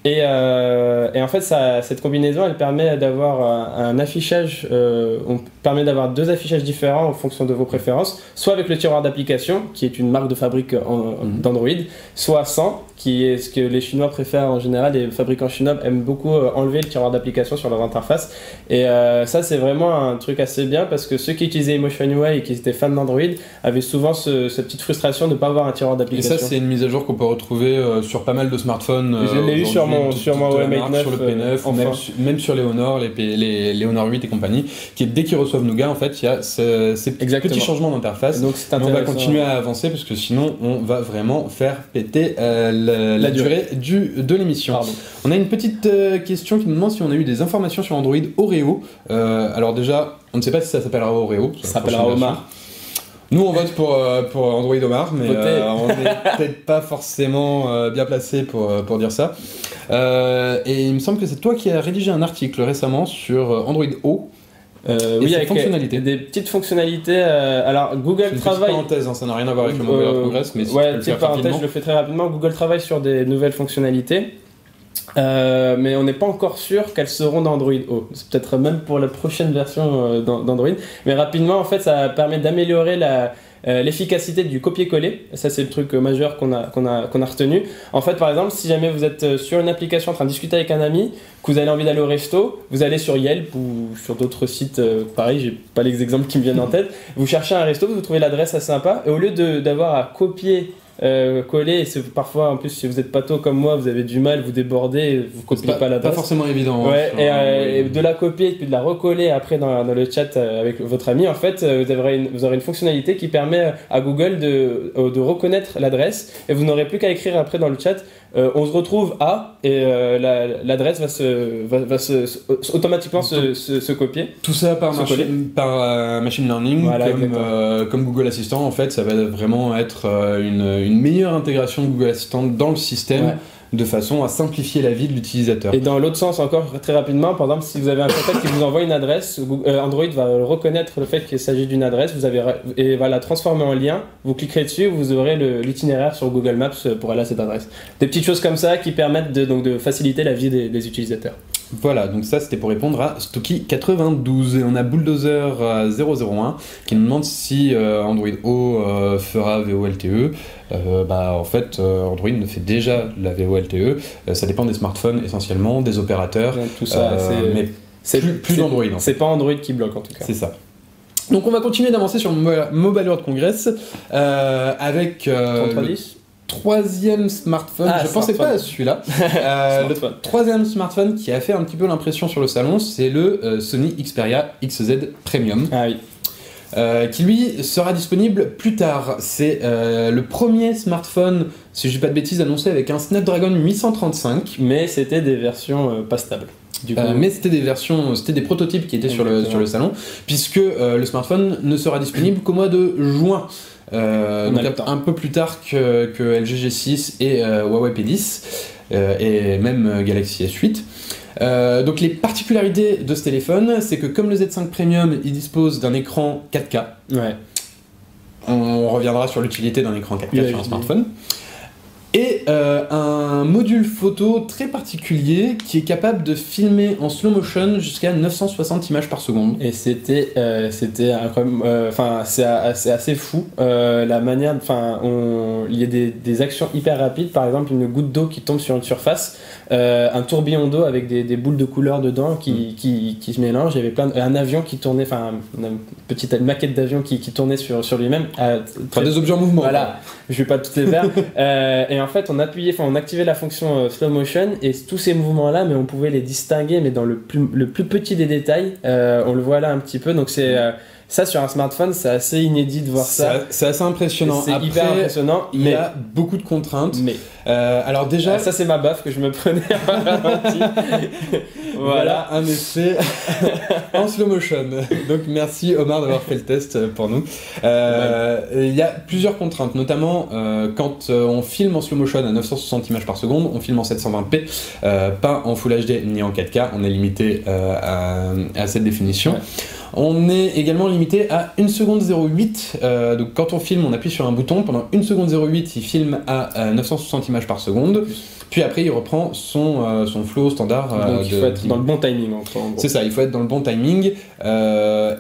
Et en fait, cette combinaison, elle permet d'avoir un affichage, on permet d'avoir deux affichages différents en fonction de vos préférences, soit avec le tiroir d'application, qui est une marque de fabrique d'Android, soit sans, qui est ce que les Chinois préfèrent en général. Les fabricants chinois aiment beaucoup enlever le tiroir d'application sur leur interface. Et ça, c'est vraiment un truc assez bien parce que ceux qui utilisaient Emotion UI et qui étaient fans d'Android avaient souvent cette petite frustration de ne pas avoir un tiroir d'application. Et ça, c'est une mise à jour qu'on peut retrouver sur pas mal de smartphones. Je l'ai eu sur mon Huawei Mate 9, sur le P9, même sur les Honor, les Honor 8 et compagnie, qui dès qu'ils reçoivent Nougat, en fait, il y a ces petits changements d'interface. Donc on va continuer à avancer parce que sinon, on va vraiment faire péter la durée de l'émission. On a une petite question qui nous demande si on a eu des informations sur Android Oreo. Alors déjà, on ne sait pas si ça s'appellera Oreo. Ça s'appellera Omar. Nous, on vote pour Android Omar, mais on n'est peut-être pas forcément bien placé pour dire ça. Et il me semble que c'est toi qui as rédigé un article récemment sur Android O. Oui, avec des petites fonctionnalités. Alors Google travaille. Petite parenthèse, ça n'a rien à voir avec le Mobile World Congress, mais si tu peux le faire rapidement. Je le fais très rapidement. Google travaille sur des nouvelles fonctionnalités. Mais on n'est pas encore sûr qu'elles seront dans Android O. C'est peut-être même pour la prochaine version d'Android. Mais rapidement, en fait, ça permet d'améliorer l'efficacité du copier-coller. Ça, c'est le truc majeur qu'on a retenu. En fait, par exemple, si jamais vous êtes sur une application en train de discuter avec un ami, que vous avez envie d'aller au resto, vous allez sur Yelp ou sur d'autres sites, pareil, j'ai pas les exemples qui me viennent en tête, vous cherchez un resto, vous trouvez l'adresse assez sympa, et au lieu d'avoir à copier, coller, et parfois en plus si vous êtes pâteau comme moi, vous avez du mal, vous débordez, vous copiez pas l'adresse. Pas forcément évident. Ouais, et de la copier puis de la recoller après dans le chat avec votre ami, en fait, vous aurez une fonctionnalité qui permet à Google de reconnaître l'adresse, et vous n'aurez plus qu'à écrire après dans le chat. On se retrouve à, et l'adresse va automatiquement se copier. Tout ça par machine learning, voilà, comme Google Assistant. En fait, ça va vraiment être une meilleure intégration de Google Assistant dans le système. Ouais. De façon à simplifier la vie de l'utilisateur. Et dans l'autre sens encore, très rapidement, par exemple, si vous avez un contact qui vous envoie une adresse, Android va reconnaître le fait qu'il s'agit d'une adresse, et va la transformer en lien, vous cliquerez dessus, vous aurez l'itinéraire sur Google Maps pour aller à cette adresse. Des petites choses comme ça qui permettent de faciliter la vie des utilisateurs. Voilà, donc ça c'était pour répondre à Stocky92. Et on a Bulldozer001 qui nous demande si Android O fera VoLTE. En fait, Android ne fait déjà la VoLTE. Ça dépend des smartphones essentiellement, des opérateurs. Donc, tout ça, mais plus d'Android. C'est pas Android qui bloque en tout cas. C'est ça. Donc on va continuer d'avancer sur le Mobile World Congress avec 3310. Troisième smartphone, je pensais pas à celui-là. Le troisième smartphone qui a fait un petit peu l'impression sur le salon, c'est le Sony Xperia XZ Premium. Ah oui. Qui lui sera disponible plus tard. C'est le premier smartphone, si je dis pas de bêtises, annoncé avec un Snapdragon 835. Mais c'était des versions pas stables. Mais c'était des prototypes qui étaient sur le salon, puisque le smartphone ne sera disponible qu'au mois de juin. Donc un peu plus tard que LG G6 et Huawei P10 et même Galaxy S8. Donc les particularités de ce téléphone, c'est que comme le Z5 Premium, il dispose d'un écran 4K. Ouais. On reviendra sur l'utilité d'un écran 4K sur un smartphone. Et un module photo très particulier qui est capable de filmer en slow motion jusqu'à 960 images par seconde. Et c'était c'est assez fou la manière, il y a des actions hyper rapides, par exemple une goutte d'eau qui tombe sur une surface, un tourbillon d'eau avec des boules de couleur dedans qui se mélangent. Il y avait un avion qui tournait, une petite maquette d'avion qui tournait sur lui-même. Des objets en mouvement. Voilà, je vais pas toutes les faire. Et en fait, on activait la fonction slow motion et tous ces mouvements-là, mais on pouvait les distinguer, mais dans le plus petit des détails. On le voit là un petit peu. Donc ça sur un smartphone, c'est assez inédit de voir ça. C'est assez impressionnant. C'est hyper impressionnant. Il y a beaucoup de contraintes. Mais alors déjà, ça c'est ma baffe que je me prenais à ralenti. Voilà un effet en slow motion. Donc merci Omar d'avoir fait le test pour nous. Il y a plusieurs contraintes, notamment quand on filme en slow motion à 960 images par seconde, on filme en 720p, pas en Full HD ni en 4K. On est limité à cette définition. Ouais. On est également limité à 1 seconde 08, donc quand on filme, on appuie sur un bouton, pendant 1 seconde 08, il filme à 960 images par seconde, puis après il reprend son flow standard. Donc il faut être dans le bon timing. C'est ça, il faut être dans le bon timing,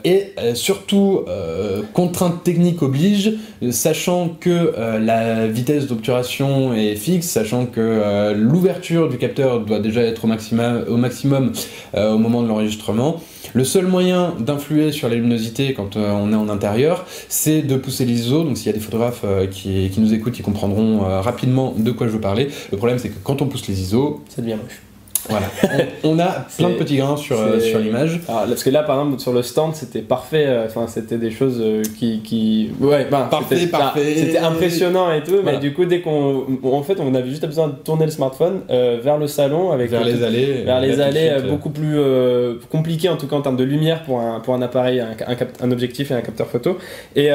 et surtout, contrainte technique oblige, sachant que la vitesse d'obturation est fixe, sachant que l'ouverture du capteur doit déjà être au maximum au moment de l'enregistrement. Le seul moyen d'influer sur la luminosité quand on est en intérieur, c'est de pousser l'ISO. Donc s'il y a des photographes qui nous écoutent, ils comprendront rapidement de quoi je veux parler. Le problème, c'est que quand on pousse les ISO, ça devient moche. Voilà, on a plein de petits grains sur l'image. Parce que là, par exemple, sur le stand, c'était parfait. C'était des choses parfait. C'était impressionnant et tout. Voilà. Mais du coup, dès on avait juste besoin de tourner le smartphone vers le salon avec vers les allées beaucoup plus compliquées en tout cas en termes de lumière pour un appareil, un objectif et un capteur photo. Et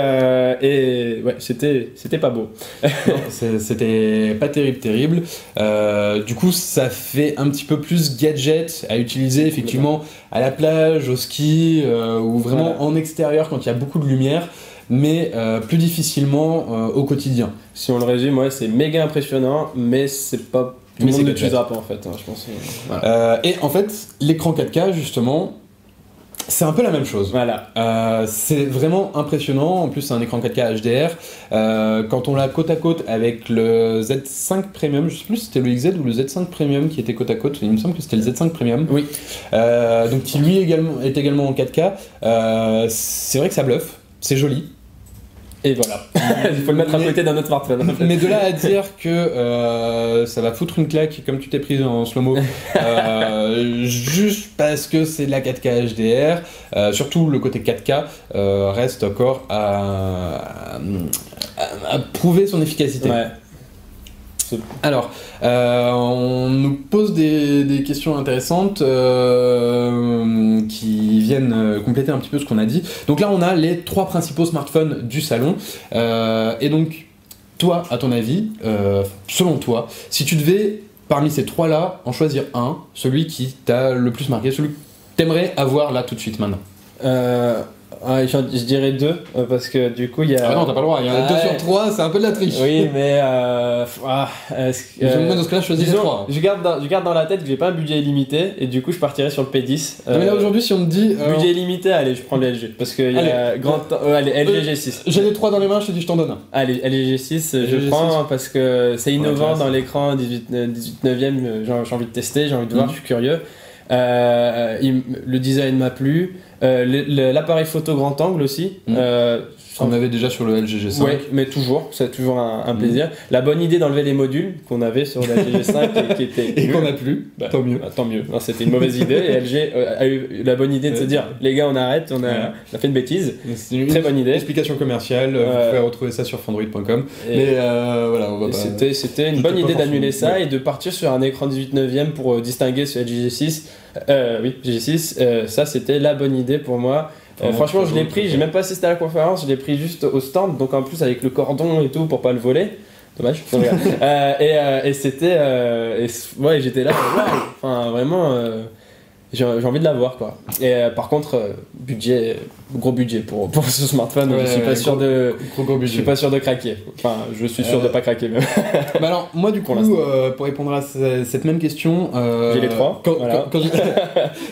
c'était pas beau. Non, c'était pas terrible. Du coup, ça fait un petit peu plus gadget à utiliser effectivement à la plage, au ski ou vraiment en extérieur quand il y a beaucoup de lumière, mais plus difficilement au quotidien. Si on le résume, c'est méga impressionnant, mais c'est pas tout le monde l'utilisera pas en fait, je pense. Et en fait, l'écran 4K justement, C'est un peu la même chose. Voilà. C'est vraiment impressionnant. En plus, c'est un écran 4K HDR. Quand on l'a côte à côte avec le Z5 Premium, je sais plus si c'était le XZ ou le Z5 Premium qui était côte à côte. Il me semble que c'était le Z5 Premium. Oui. Donc, qui lui est également en 4K. C'est vrai que ça bluffe. C'est joli. Et voilà, il faut le mettre à côté d'un autre smartphone. Mais de là à dire que ça va foutre une claque comme tu t'es prise en slow-mo, juste parce que c'est de la 4K HDR, surtout le côté 4K reste encore à prouver son efficacité. Ouais. Alors, on nous pose des questions intéressantes qui viennent compléter un petit peu ce qu'on a dit. Donc là, on a les 3 principaux smartphones du salon. Et donc, toi, à ton avis, selon toi, si tu devais, parmi ces 3-là, en choisir un, celui qui t'a le plus marqué, celui que t'aimerais avoir là tout de suite maintenant. Je dirais 2 parce que du coup il y a. Ah non, t'as pas le droit, il y en a 2 sur 3, c'est un peu de la triche. Oui, mais. Moi, dans ce cas-là, je choisis les 3. Je garde dans la tête que j'ai pas un budget illimité et du coup je partirais sur le P10. Non, mais là aujourd'hui, si on me dit. Budget illimité, allez, je prends le LG parce que il y a allez, LG G6. J'ai les 3 dans les mains, je te dis, je t'en donne un. Allez, LG G6, je prends parce que c'est innovant dans l'écran 18 9ème, j'ai envie de tester, j'ai envie de voir, je suis curieux. Le design m'a plu. L'appareil photo grand angle aussi. On avait déjà sur le LG G5. Ouais, mais c'est toujours un plaisir. La bonne idée d'enlever les modules qu'on avait sur le LG G5 qui était et qu'on n'a plus, tant mieux. Tant mieux. Non, c'était une mauvaise idée et LG a eu la bonne idée de se dire les gars, on arrête, on a fait une bêtise. C'est une très bonne idée. Explication commerciale, vous pouvez retrouver ça sur fandroid.com. Mais voilà, on va pas. C'était une bonne idée d'annuler ça et de partir sur un écran 18 9ème pour distinguer ce LG G6. Oui, G6, ça c'était la bonne idée pour moi. Franchement, je l'ai pris, j'ai même pas assisté à la conférence, je l'ai pris juste au stand, donc en plus avec le cordon et tout pour pas le voler. Dommage. Et c'était. Ouais, j'étais là, waouh! Enfin, vraiment, j'ai envie de l'avoir quoi. Et par contre, gros budget pour ce smartphone, je suis pas sûr de. Je suis pas sûr de craquer. Enfin, je suis sûr de pas craquer même. Bah alors, moi du coup, pour répondre à cette même question. J'ai les 3.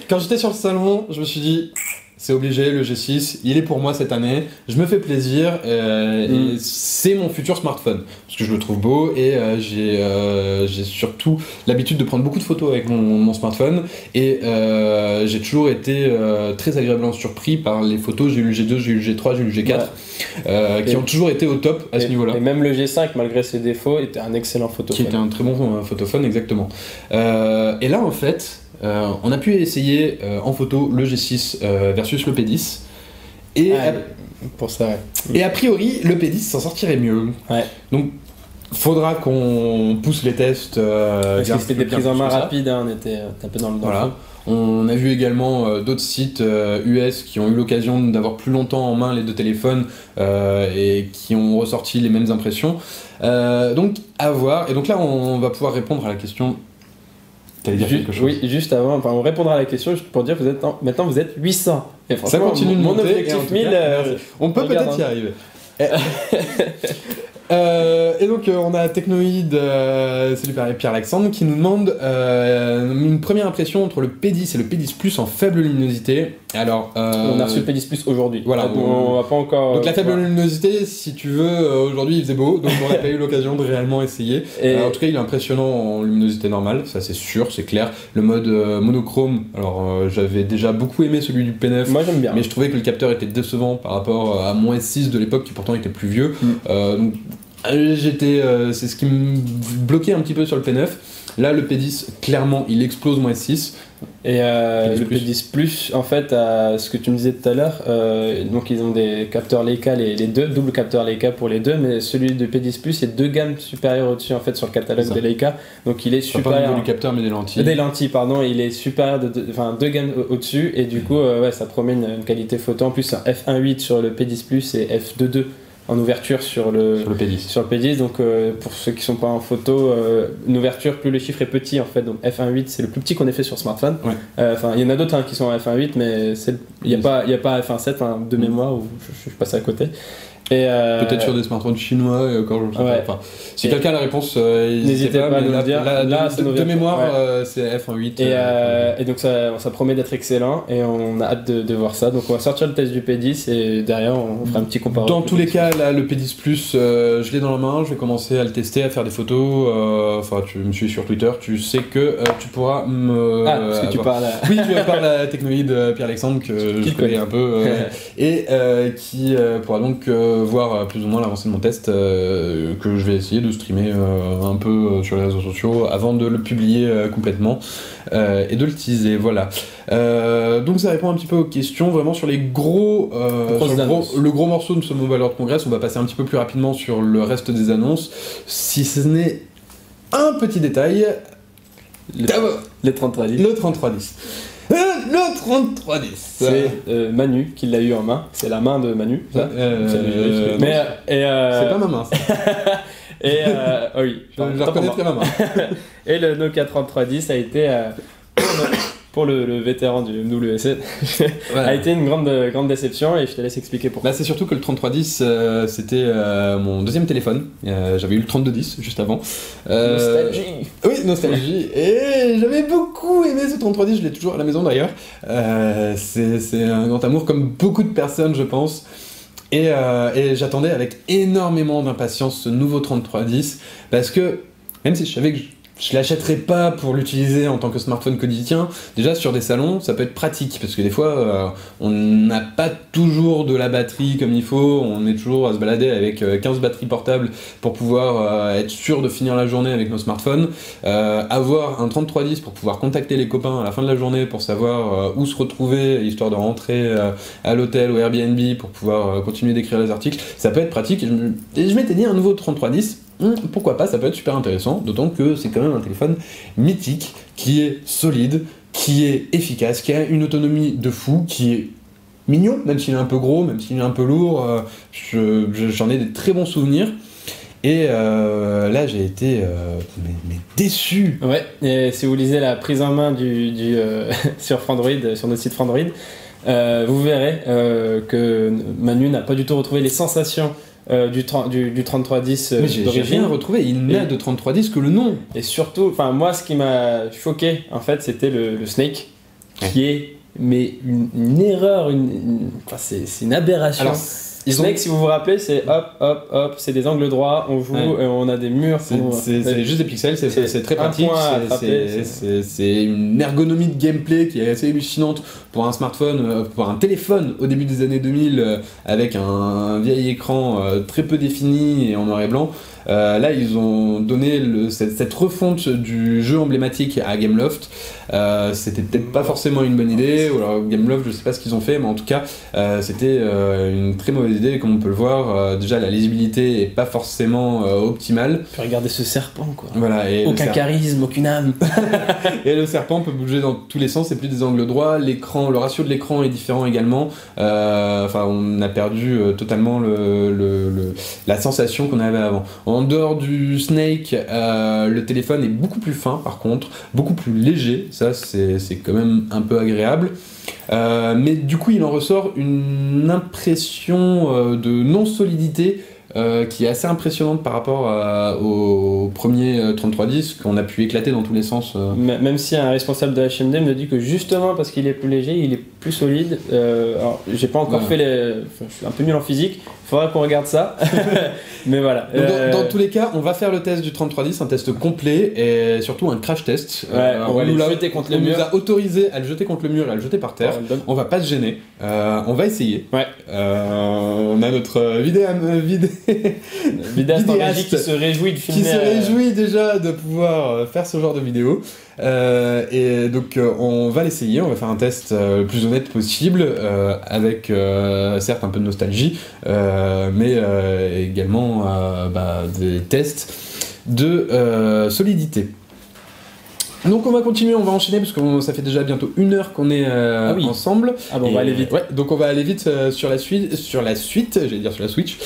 Quand j'étais sur le salon, je me suis dit. C'est obligé, le G6, il est pour moi cette année, je me fais plaisir, et c'est mon futur smartphone, parce que je le trouve beau, et j'ai surtout l'habitude de prendre beaucoup de photos avec mon smartphone, et j'ai toujours été très agréablement surpris par les photos. J'ai eu le G2, j'ai eu le G3, j'ai eu le G4, qui ont toujours été au top à ce niveau-là. Et même le G5, malgré ses défauts, était un excellent photophone. Qui était un très bon photophone, exactement. Et là, en fait... on a pu essayer en photo le G6 versus le P10 et pour ça, ouais. Et a priori le P10 s'en sortirait mieux. Ouais. Donc faudra qu'on pousse les tests. Parce que c'était des prises en main rapides, on était un peu dans le voilà. On a vu également d'autres sites US qui ont eu l'occasion d'avoir plus longtemps en main les 2 téléphones et qui ont ressorti les mêmes impressions. Donc à voir. Et donc là on va pouvoir répondre à la question. T'allais dire quelque chose ? Oui, juste avant, on répondra à la question juste pour dire que maintenant vous êtes 800. Et ça continue de monter. Mon objectif 1000, on peut peut-être y arriver. Et donc on a Technoïd, salut Pierre-Alexandre, qui nous demande une première impression entre le P10 et le P10 Plus en faible luminosité. Alors, on a reçu le P10 Plus aujourd'hui. Voilà, on va pas encore. Donc la faible luminosité, si tu veux, aujourd'hui il faisait beau, donc on n'aurait pas eu l'occasion de réellement essayer. En tout cas, il est impressionnant en luminosité normale, ça c'est sûr, c'est clair. Le mode monochrome, alors j'avais déjà beaucoup aimé celui du P9. Moi j'aime bien. Mais je trouvais que le capteur était décevant par rapport à -6 de l'époque, qui pourtant était plus vieux. Donc c'est ce qui me bloquait un petit peu sur le P9. Là, le P10, clairement, il explose -6. Et le P10 Plus, en fait, ce que tu me disais tout à l'heure, donc ils ont des capteurs Leica, les deux, double capteurs Leica pour les deux, mais celui de P10 Plus est 2 gammes supérieures au-dessus en fait sur le catalogue de Leica, donc il est supérieur. Pas au niveau du capteur, mais des lentilles. Des lentilles, pardon, il est supérieur de 2 gammes au-dessus, et du coup, ça promet une qualité photo. En plus, c'est un f1.8 sur le P10 Plus et f2.2 en ouverture sur le P10. Donc pour ceux qui sont pas en photo, une ouverture, plus le chiffre est petit en fait. Donc f1.8 c'est le plus petit qu'on ait fait sur smartphone. Enfin il y en a d'autres qui sont en f1.8, mais il n'y a pas f1.7 de mémoire où je suis passé à côté. Et peut-être sur des smartphones chinois, et encore je sais pas. Enfin, si quelqu'un a la réponse, n'hésitez pas à nous le dire. De mémoire, c'est F1.8. Et donc ça promet d'être excellent et on a hâte de voir ça. Donc on va sortir le test du P10 et derrière on fera un petit comparatif. Dans tous les cas, là, le P10 Plus, je l'ai dans la main, je vais commencer à le tester, à faire des photos. Enfin, tu me suis sur Twitter, tu sais que tu pourras me. Parce que tu parles. Oui, tu parles à Technoïde Pierre-Alexandre que je connais un peu et qui pourra donc voir plus ou moins l'avancée de mon test que je vais essayer de streamer un peu sur les réseaux sociaux avant de le publier complètement et de le teaser. Voilà. Donc ça répond un petit peu aux questions vraiment sur les gros, le gros morceau de ce Mobile World Congress. On va passer un petit peu plus rapidement sur le reste des annonces, si ce n'est un petit détail. Le 3310. Le 3310. Le 3310. C'est Manu qui l'a eu en main. C'est la main de Manu. Ça. C'est pas ma main. Oui. Je reconnaîtrai ma main. Et le Nokia 3310 a été pour le vétéran du MWC a été une grande déception et je te laisse expliquer pourquoi. Bah, c'est surtout que le 3310 c'était mon deuxième téléphone. J'avais eu le 3210 juste avant. Nostalgie. Oui, nostalgie. Et j'avais beaucoup aimé ce 3310, je l'ai toujours à la maison d'ailleurs. C'est un grand amour comme beaucoup de personnes je pense. Et j'attendais avec énormément d'impatience ce nouveau 3310 parce que même si je savais que je l'achèterais pas pour l'utiliser en tant que smartphone quotidien. Déjà sur des salons, ça peut être pratique parce que des fois, on n'a pas toujours de la batterie comme il faut. On est toujours à se balader avec 15 batteries portables pour pouvoir être sûr de finir la journée avec nos smartphones. Avoir un 3310 pour pouvoir contacter les copains à la fin de la journée pour savoir où se retrouver, histoire de rentrer à l'hôtel ou Airbnb pour pouvoir continuer d'écrire les articles. Ça peut être pratique. Et je m'étais dit un nouveau 3310. Pourquoi pas, ça peut être super intéressant, d'autant que c'est quand même un téléphone mythique, qui est solide, qui est efficace, qui a une autonomie de fou, qui est mignon, même s'il est un peu gros, même s'il est un peu lourd, j'en ai des très bons souvenirs. Et là j'ai été mais déçu. Ouais, et si vous lisez la prise en main sur Frandroid, sur notre site Frandroid, vous verrez que Manu n'a pas du tout retrouvé les sensations du 3310 mais j'ai rien retrouvé, il n'a de 3310 que le nom. Et surtout, enfin moi ce qui m'a choqué en fait c'était le Snake qui est mais une erreur, c'est une aberration. Alors, Snake, si vous vous rappelez, c'est hop, c'est des angles droits, on joue, on a des murs. C'est juste des pixels, c'est très pratique. C'est une ergonomie de gameplay qui est assez hallucinante pour un smartphone, pour un téléphone au début des années 2000 avec un vieil écran très peu défini et en noir et blanc. Là, ils ont donné cette refonte du jeu emblématique à Gameloft. C'était peut-être pas forcément une bonne idée, ou alors Gameloft, je sais pas ce qu'ils ont fait, mais en tout cas, c'était une très mauvaise idée, comme on peut le voir. Déjà, la lisibilité est pas forcément optimale. Tu peux regarder ce serpent, quoi. Voilà, et aucun charisme, aucune âme. Et le serpent peut bouger dans tous les sens, c'est plus des angles droits. L'écran, le ratio de l'écran est différent également. Enfin, on a perdu totalement la sensation qu'on avait avant. En dehors du Snake, le téléphone est beaucoup plus fin par contre, beaucoup plus léger, ça c'est quand même un peu agréable. Mais du coup il en ressort une impression de non-solidité qui est assez impressionnante par rapport au premier 3310 qu'on a pu éclater dans tous les sens. Même si un responsable de HMD me dit que justement parce qu'il est plus léger, il est plus solide. Alors j'ai pas encore fait je suis un peu nul en physique, il faudra qu'on regarde ça. Mais voilà. Dans tous les cas, on va faire le test du 3310, un test complet et surtout un crash test. On va le jeter contre le mur. On nous a autorisé à le jeter contre le mur et à le jeter par terre. On va pas se gêner. On va essayer. On a notre vidéaste qui se réjouit de filmer. Qui se réjouit déjà de pouvoir faire ce genre de vidéo. Et donc on va l'essayer, on va faire un test le plus honnête possible avec certes un peu de nostalgie mais également des tests de solidité. Donc on va continuer, on va enchaîner parce que ça fait déjà bientôt 1 heure qu'on est ensemble. Ah bon, on va aller vite. Ouais, donc on va aller vite sur la suite, j'allais dire sur la Switch.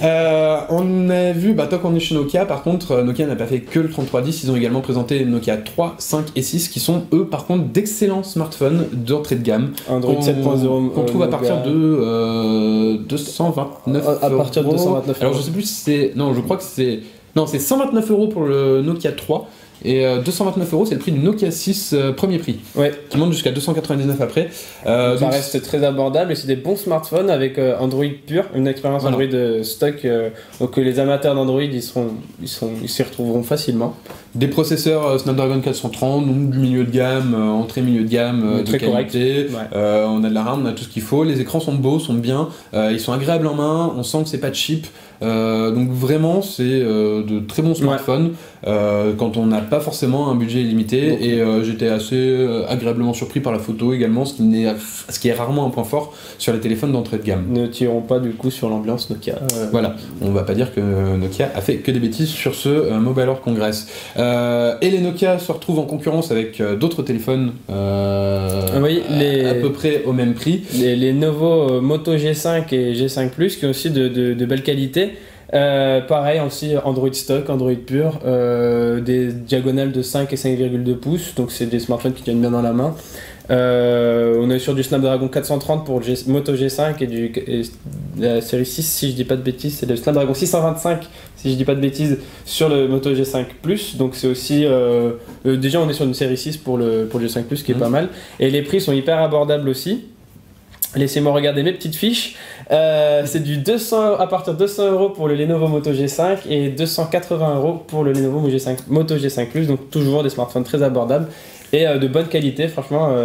On a vu, tant qu'on est chez Nokia, par contre, Nokia n'a pas fait que le 3310, ils ont également présenté Nokia 3, 5 et 6 qui sont eux par contre d'excellents smartphones d'entrée de gamme. Android 7.0 qu'on trouve à partir de 229 à partir de 229 euros. Alors je sais plus si c'est... Non, je crois que c'est... Non, c'est 129 € pour le Nokia 3. Et 229 €, c'est le prix du Nokia 6 premier prix, qui monte jusqu'à 299 après. Ça reste très abordable et c'est des bons smartphones avec Android pur, une expérience Android stock. Donc les amateurs d'Android, ils s'y retrouveront facilement. Des processeurs Snapdragon 430, donc du milieu de gamme, entrée milieu de gamme, très de qualité. On a de la RAM, on a tout ce qu'il faut. Les écrans sont beaux, sont bien, ils sont agréables en main. On sent que c'est pas cheap. Donc vraiment, c'est de très bons smartphones quand on n'a pas forcément un budget illimité. Et j'étais assez agréablement surpris par la photo également, ce qui est rarement un point fort sur les téléphones d'entrée de gamme. Ne tirons pas du coup sur l'ambiance Nokia. Voilà, on va pas dire que Nokia a fait que des bêtises sur ce Mobile World Congress. Et les Nokia se retrouvent en concurrence avec d'autres téléphones à peu près au même prix. Les nouveaux Moto G5 et G5 Plus qui ont aussi de belle qualité. Pareil aussi Android stock, Android pur, des diagonales de 5 et 5,2 pouces, donc c'est des smartphones qui tiennent bien dans la main. On est sur du Snapdragon 430 pour le Moto G5 et la série 6 si je dis pas de bêtises, c'est le Snapdragon 625 si je dis pas de bêtises sur le Moto G5 Plus, donc c'est aussi déjà on est sur une série 6 pour le G5 Plus qui est pas mal, et les prix sont hyper abordables aussi. Laissez-moi regarder mes petites fiches. C'est du 200 à partir de 200 € pour le Lenovo Moto G5 et 280 € pour le Lenovo Moto G5 Plus, donc toujours des smartphones très abordables et de bonne qualité. Franchement,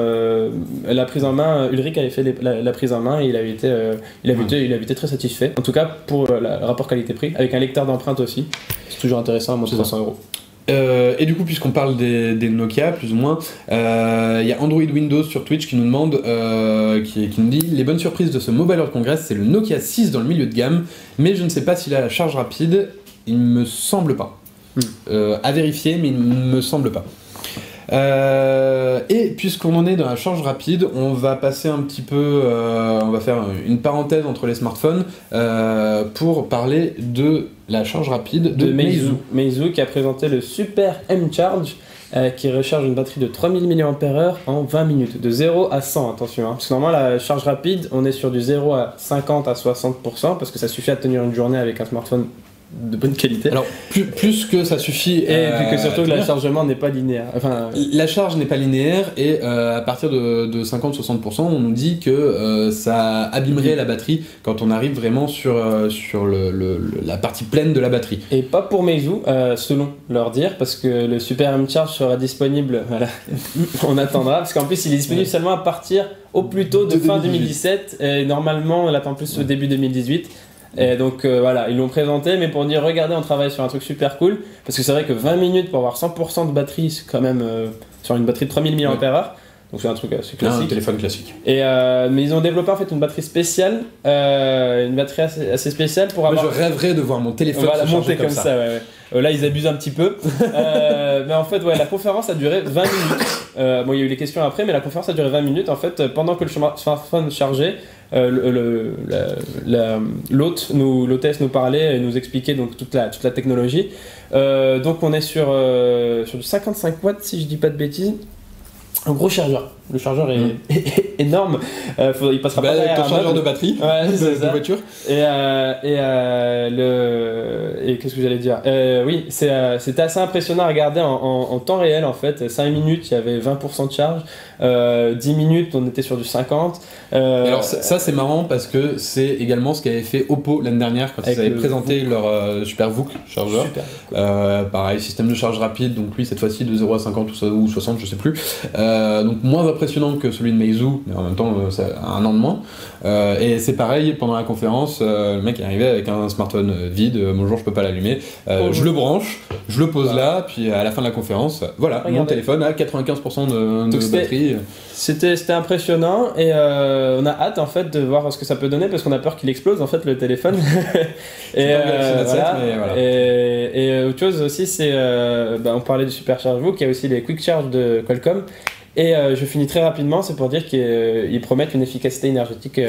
la prise en main, Ulrich avait fait la prise en main et il avait été très satisfait. En tout cas pour le rapport qualité-prix, avec un lecteur d'empreintes aussi. C'est toujours intéressant à moins de 300 €. Et du coup, puisqu'on parle des Nokia, plus ou moins, il y a Android Windows sur Twitch qui nous demande, qui nous dit: les bonnes surprises de ce Mobile World Congress, c'est le Nokia 6 dans le milieu de gamme, mais je ne sais pas s'il a la charge rapide, il me semble pas. À vérifier, mais il me semble pas. Et puisqu'on en est dans la charge rapide, on va passer un petit peu, on va faire une parenthèse entre les smartphones pour parler de la charge rapide de Meizu. Meizu qui a présenté le Super M-Charge qui recharge une batterie de 3000 mAh en 20 minutes, de 0 à 100, attention, parce que normalement la charge rapide on est sur du 0 à 50 à 60%, parce que ça suffit à tenir une journée avec un smartphone de bonne qualité. Alors plus que ça suffit, et puis que surtout le chargement n'est pas linéaire. Enfin, la charge n'est pas linéaire et à partir de 50-60%, on nous dit que ça abîmerait la batterie quand on arrive vraiment sur la partie pleine de la batterie. Et pas pour Meizu, selon leur dire, parce que le Super M-Charge sera disponible. Voilà, on attendra, parce qu'en plus il est disponible seulement à partir au plus tôt de fin 2017. Et normalement, on l'attend plus au début 2018. Et donc voilà, ils l'ont présenté, mais pour dire regardez, on travaille sur un truc super cool, parce que c'est vrai que 20 minutes pour avoir 100% de batterie, c'est quand même sur une batterie de 3000 mAh, donc c'est un truc assez classique. Un téléphone classique. Et, mais ils ont développé en fait une batterie spéciale, une batterie assez spéciale pour avoir... Moi, je rêverais de voir mon téléphone se monter comme ça. Là ils abusent un petit peu, mais en fait la conférence a duré 20 minutes. Bon, il y a eu les questions après, mais la conférence a duré 20 minutes. En fait, pendant que le smartphone chargeait, l'hôtesse nous parlait et nous expliquait donc toute la technologie. Donc on est sur du 55 watts si je dis pas de bêtises. Un gros chargeur. Le chargeur est énorme. Il passera pas derrière ton chargeur de batterie de voiture. Et qu'est-ce que j'allais dire, oui, c'était assez impressionnant à regarder en temps réel en fait. 5 minutes, il y avait 20% de charge. 10 minutes, on était sur du 50. Alors ça c'est marrant parce que c'est également ce qu'avait fait Oppo l'année dernière quand ils avaient présenté leur SuperVOOC chargeur. Pareil, système de charge rapide, donc lui cette fois-ci de 0 à 50 ou 60, je sais plus. Donc moins impressionnant que celui de Meizu, mais en même temps, ça a un an de moins. Et c'est pareil, pendant la conférence, le mec est arrivé avec un smartphone vide, bonjour, je peux pas l'allumer. Je le branche, je le pose là, puis à la fin de la conférence, voilà, mon téléphone a 95% de batterie. C'était impressionnant, et on a hâte en fait de voir ce que ça peut donner, parce qu'on a peur qu'il explose en fait le téléphone. Et autre chose aussi, c'est on parlait du Super Charge Book, il y a aussi les Quick Charge de Qualcomm. Et je finis très rapidement, c'est pour dire qu'ils promettent une efficacité énergétique,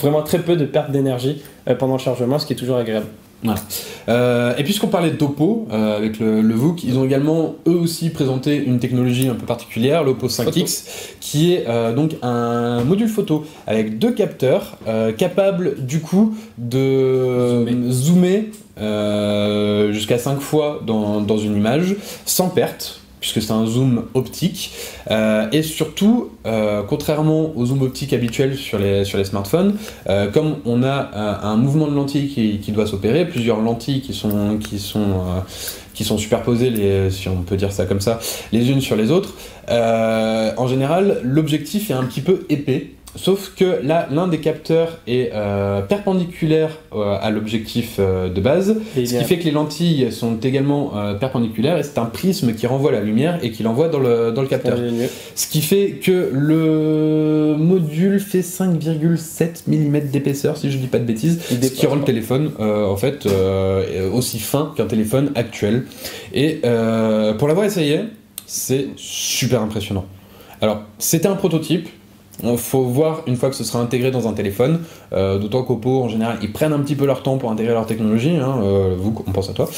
vraiment très peu de perte d'énergie pendant le chargement, ce qui est toujours agréable. Voilà. Et puisqu'on parlait d'Oppo avec le VOOC, ils ont également eux aussi présenté une technologie un peu particulière, l'Oppo 5X, qui est donc un module photo avec 2 capteurs capables du coup de zoomer jusqu'à 5 fois dans une image sans perte, puisque c'est un zoom optique, et surtout, contrairement au zoom optique habituel sur les smartphones, comme on a un mouvement de lentille qui doit s'opérer, plusieurs lentilles qui sont superposées, si on peut dire ça comme ça, les unes sur les autres, en général, l'objectif est un petit peu épais. Sauf que là, l'un des capteurs est perpendiculaire à l'objectif de base, ce qui fait que les lentilles sont également perpendiculaires, et c'est un prisme qui renvoie la lumière et qui l'envoie dans le capteur. Ce qui fait que le module fait 5,7 mm d'épaisseur, si je dis pas de bêtises, ce qui rend le téléphone aussi fin qu'un téléphone actuel. Et pour l'avoir essayé, c'est super impressionnant. Alors, c'était un prototype. Il faut voir une fois que ce sera intégré dans un téléphone, d'autant qu'Oppo en général ils prennent un petit peu leur temps pour intégrer leur technologie, on pense à toi.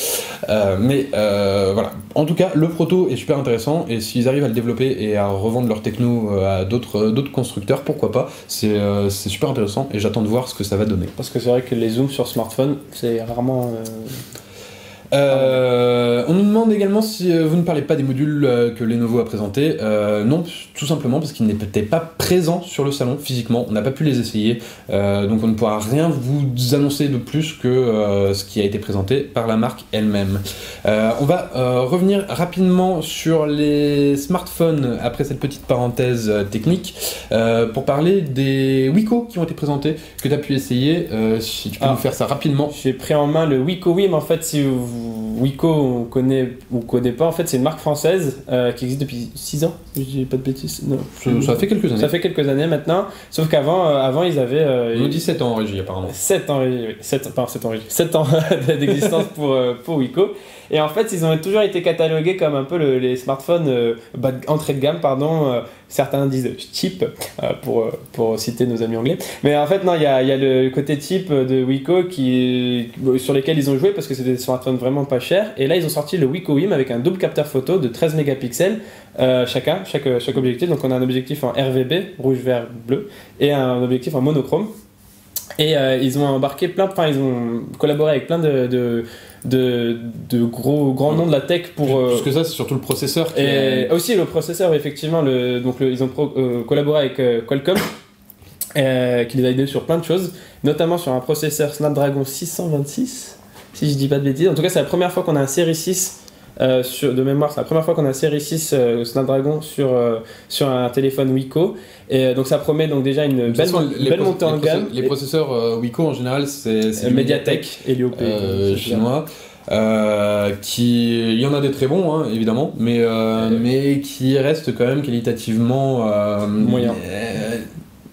Voilà. En tout cas, le proto est super intéressant, et s'ils arrivent à le développer et à revendre leur techno à d'autres constructeurs, pourquoi pas, c'est super intéressant, et j'attends de voir ce que ça va donner. Parce que c'est vrai que les zooms sur smartphone, c'est rarement... On nous demande également si vous ne parlez pas des modules que Lenovo a présentés. Non, tout simplement parce qu'ils n'étaient pas présents sur le salon physiquement, on n'a pas pu les essayer, donc on ne pourra rien vous annoncer de plus que ce qui a été présenté par la marque elle-même. On va revenir rapidement sur les smartphones après cette petite parenthèse technique pour parler des Wiko qui ont été présentés, que tu as pu essayer. Si tu peux nous faire ça rapidement. J'ai pris en main le Wiko Wim, en fait, si Wiko on connaît ou connaît pas, en fait c'est une marque française qui existe depuis 6 ans, si je dis pas de bêtises. Non, ça fait quelques années. Ça fait quelques années maintenant, sauf qu'avant ils avaient... on nous dit 7 ans en régie apparemment. 7 ans d'existence pour Wiko. Et en fait, ils ont toujours été catalogués comme un peu les smartphones entrée de gamme, certains disent cheap, pour citer nos amis anglais. Mais en fait, non, il y a le côté cheap de Wiko sur lesquels ils ont joué parce que c'est des smartphones vraiment pas chers. Et là, ils ont sorti le Wiko Wim avec un double capteur photo de 13 mégapixels chaque objectif. Donc on a un objectif en RVB, rouge, vert, bleu, et un objectif en monochrome. Et ils ont embarqué ils ont collaboré avec plein de grands noms de la tech pour... Plus que ça, c'est surtout le processeur. Aussi le processeur, effectivement. Ils ont collaboré avec Qualcomm, qui les a aidés sur plein de choses, notamment sur un processeur Snapdragon 626, si je dis pas de bêtises. En tout cas, c'est la première fois qu'on a un série 6 de mémoire, c'est la première fois qu'on a un série 6 Snapdragon sur un téléphone Wiko, et donc ça promet donc déjà une belle montée en gamme. Les processeurs Wiko en général c'est Mediatek, Helio P chinois, il y en a des très bons évidemment, mais qui restent quand même qualitativement moyen.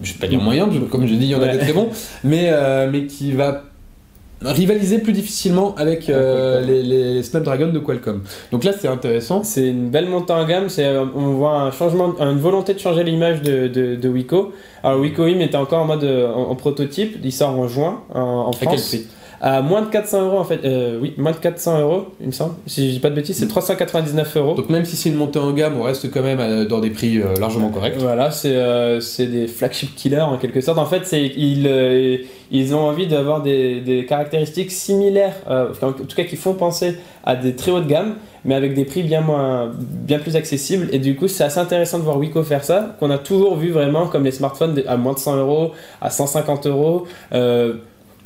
Je vais pas dire moyen, comme j'ai dit il y en a des très bons, mais qui va rivaliser plus difficilement avec les Snapdragon de Qualcomm. Donc là c'est intéressant. C'est une belle montée en gamme, on voit une volonté de changer l'image de Wiko. Alors Wiko Wim était encore en mode en prototype, il sort en juin en France. À quel prix ? À moins de 400 € en fait, oui, moins de 400 €, il me semble, si je dis pas de bêtises, c'est 399 €. Donc même si c'est une montée en gamme, on reste quand même dans des prix largement corrects. Voilà, c'est des flagship killers en quelque sorte. En fait, ils ont envie d'avoir des caractéristiques similaires, en tout cas qui font penser à des très haut de gamme, mais avec des prix bien plus accessibles. Et du coup, c'est assez intéressant de voir Wiko faire ça, qu'on a toujours vu vraiment comme les smartphones à moins de 100 €, à 150 €.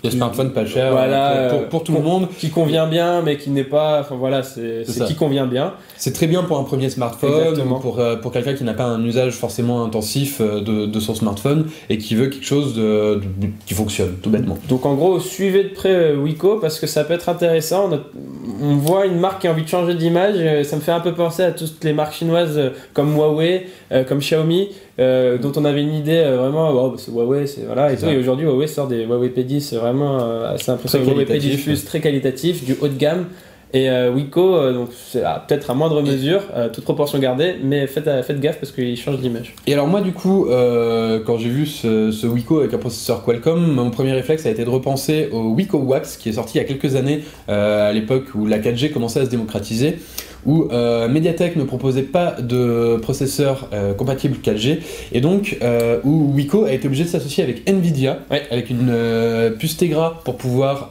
Des smartphones pas chers voilà, pour tout le monde. Qui convient bien, mais qui n'est pas... Enfin voilà, c'est qui convient bien. C'est très bien pour un premier smartphone, ou pour quelqu'un qui n'a pas un usage forcément intensif de son smartphone et qui veut quelque chose qui fonctionne, tout bêtement. Donc en gros, suivez de près Wiko parce que ça peut être intéressant. On voit une marque qui a envie de changer d'image. Ça me fait un peu penser à toutes les marques chinoises comme Huawei, comme Xiaomi, dont on avait une idée vraiment, c'est Huawei, c'est voilà. Et aujourd'hui, Huawei sort des Huawei P10 vraiment assez impressionnant. Huawei P10 Plus très qualitatif, du haut de gamme. Et Wiko, donc c'est peut-être à moindre mesure, toute proportion gardée, mais faites gaffe parce qu'il change d'image. Et alors moi du coup, quand j'ai vu ce Wiko avec un processeur Qualcomm, mon premier réflexe a été de repenser au Wiko Wax qui est sorti il y a quelques années, à l'époque où la 4G commençait à se démocratiser, où Mediatek ne proposait pas de processeur compatible 4G, et donc où Wiko a été obligé de s'associer avec Nvidia, avec une puce Tegra pour pouvoir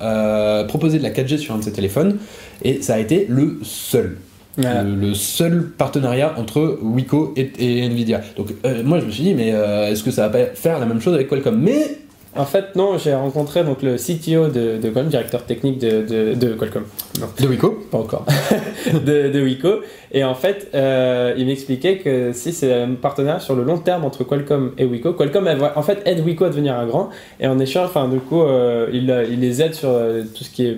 proposer de la 4G sur un de ses téléphones, et ça a été le seul. Voilà. Le seul partenariat entre Wiko et Nvidia. Donc moi je me suis dit, mais est-ce que ça va pas faire la même chose avec Qualcomm? Mais en fait, non, j'ai rencontré donc, le CTO de Qualcomm, directeur technique de Qualcomm. Non. De Wiko? Pas encore. de Wiko. Et en fait, il m'expliquait que si c'est un partenariat sur le long terme entre Qualcomm et Wiko, Qualcomm en fait aide Wiko à devenir un grand, et en échange, du coup, il les aide sur tout ce qui est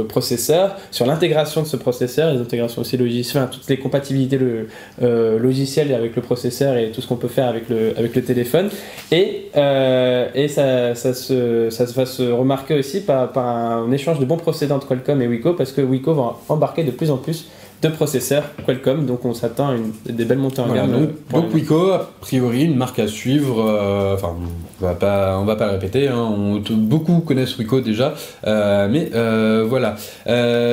processeur, sur l'intégration de ce processeur, les intégrations aussi logicielles, toutes les compatibilités logicielles avec le processeur et tout ce qu'on peut faire avec le téléphone. Et ça va se remarquer aussi par un échange de bons procédés entre Qualcomm et Wiko, parce que Wiko va embarquer de plus en plus de processeurs Qualcomm, donc on s'attend à des belles montées en gamme. Donc Wiko, a priori, une marque à suivre, on va pas le répéter, hein, beaucoup connaissent Wiko déjà, mais voilà.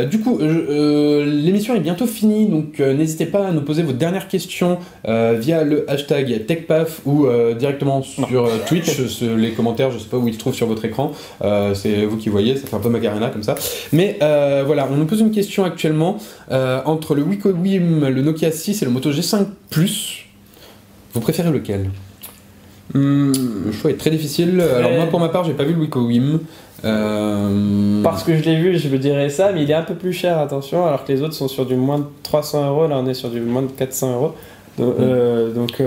Du coup, l'émission est bientôt finie, donc n'hésitez pas à nous poser vos dernières questions via le hashtag TechPaf ou directement sur Twitch, les commentaires, je sais pas où ils se trouvent sur votre écran, c'est vous qui voyez, ça fait un peu Macarena comme ça. Mais voilà, on nous pose une question actuellement, entre le Wiko Wim, le Nokia 6 et le Moto G5 Plus, vous préférez lequel? Le choix est très difficile. Alors moi pour ma part j'ai pas vu le Wiko Wim. Parce que je l'ai vu, je me dirais ça, mais il est un peu plus cher, attention, alors que les autres sont sur du moins de 300€, là on est sur du moins de 400€. Donc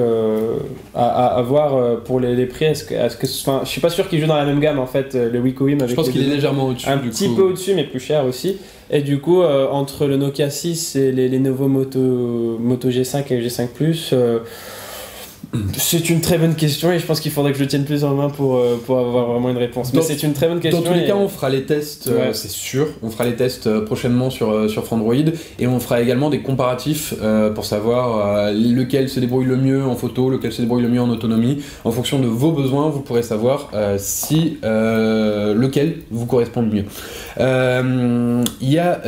à voir pour les prix, je suis pas sûr qu'il joue dans la même gamme en fait, le Wiko Wim avec. Je pense qu'il est légèrement au-dessus. Un petit peu au-dessus, mais plus cher aussi. Et du coup, entre le Nokia 6 et les nouveaux Moto G5 et G5 Plus, c'est une très bonne question et je pense qu'il faudrait que je le tienne plus en main pour avoir vraiment une réponse. Mais c'est une très bonne question. Dans tous les cas, on fera les tests, c'est sûr. On fera les tests prochainement sur Frandroid et on fera également des comparatifs pour savoir lequel se débrouille le mieux en photo, lequel se débrouille le mieux en autonomie. En fonction de vos besoins, vous pourrez savoir si lequel vous correspond le mieux. Il y a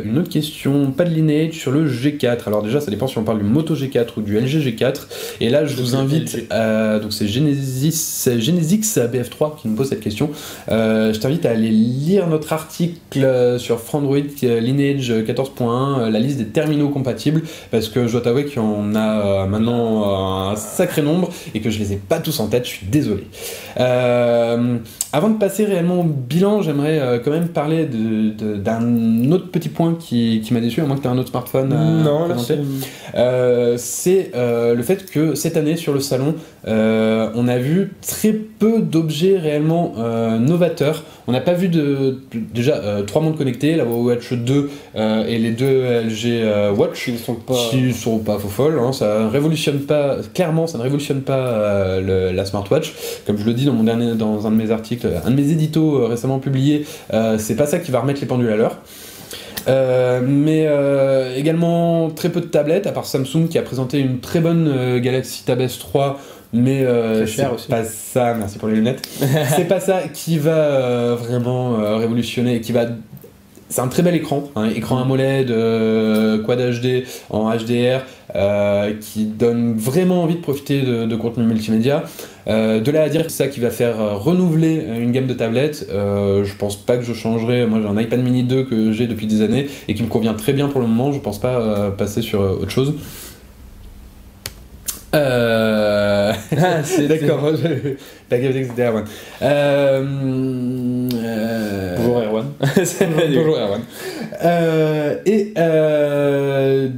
une autre question, pas de Lineage, sur le G4. Alors déjà, ça dépend si on parle du Moto G4 ou du LG G4. Et là, je vous invite, donc c'est Genesix BF3 qui nous pose cette question. Je t'invite à aller lire notre article sur Frandroid Lineage 14.1, la liste des terminaux compatibles, parce que je dois t'avouer qu'il y en a maintenant un sacré nombre et que je les ai pas tous en tête, je suis désolé. Avant de passer réellement au bilan, j'aimerais quand même parler d'un autre petit point qui m'a déçu, à moins que tu aies un autre smartphone à présenter. C'est le fait que cette année sur le salon, on a vu très peu d'objets réellement novateurs. On n'a pas vu déjà 3 montres connectées, la Watch 2 et les 2 LG Watch, qui ne sont pas faux folles, hein, ça révolutionne pas, clairement ça ne révolutionne pas la smartwatch. Comme je le dis dans un de mes articles, un de mes éditos récemment publié, c'est pas ça qui va remettre les pendules à l'heure. Mais également très peu de tablettes, à part Samsung qui a présenté une très bonne Galaxy Tab S3, mais c'est pas ça, merci pour les lunettes, c'est pas ça qui va vraiment révolutionner, c'est un très bel écran, écran AMOLED, Quad HD en HDR, qui donne vraiment envie de profiter de contenu multimédia. De là à dire que c'est ça qui va faire renouveler une gamme de tablettes, je pense pas que je changerai. Moi j'ai un iPad mini 2 que j'ai depuis des années et qui me convient très bien pour le moment, je pense pas passer sur autre chose. C'est d'accord, Bonjour Erwan.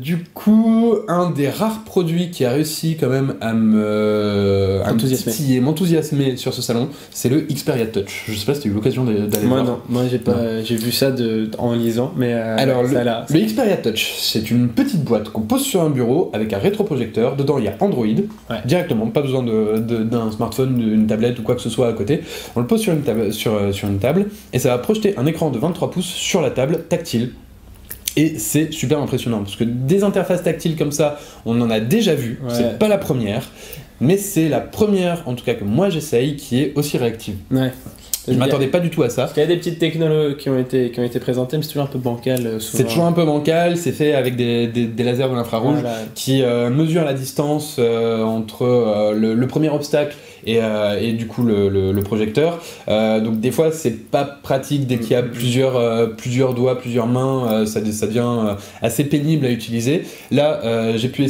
Du coup, un des rares produits qui a réussi quand même à m'enthousiasmer sur ce salon, c'est le Xperia Touch. Je sais pas si tu as eu l'occasion d'aller voir. Non, moi j'ai vu ça en lisant, mais alors le Xperia Touch, c'est une petite boîte qu'on pose sur un bureau avec un rétroprojecteur. Dedans, il y a Android directement, pas besoin d'un smartphone, d'une tablette ou quoi que ce soit à côté. On le pose sur une table et ça va projeter un écran de 23 pouces sur la table tactile. Et c'est super impressionnant parce que des interfaces tactiles comme ça, on en a déjà vu. C'est pas la première, mais c'est la première, en tout cas que moi j'essaye, qui est aussi réactive. Je m'attendais pas du tout à ça. Parce qu'il y a des petites technologies qui ont été présentées, mais c'est toujours un peu bancal. Souvent. C'est toujours un peu bancal, c'est fait avec des lasers de l'infrarouge qui mesurent la distance entre le premier obstacle et du coup le projecteur. Donc des fois c'est pas pratique dès qu'il y a plusieurs doigts, plusieurs mains, ça devient assez pénible à utiliser. Là j'ai pu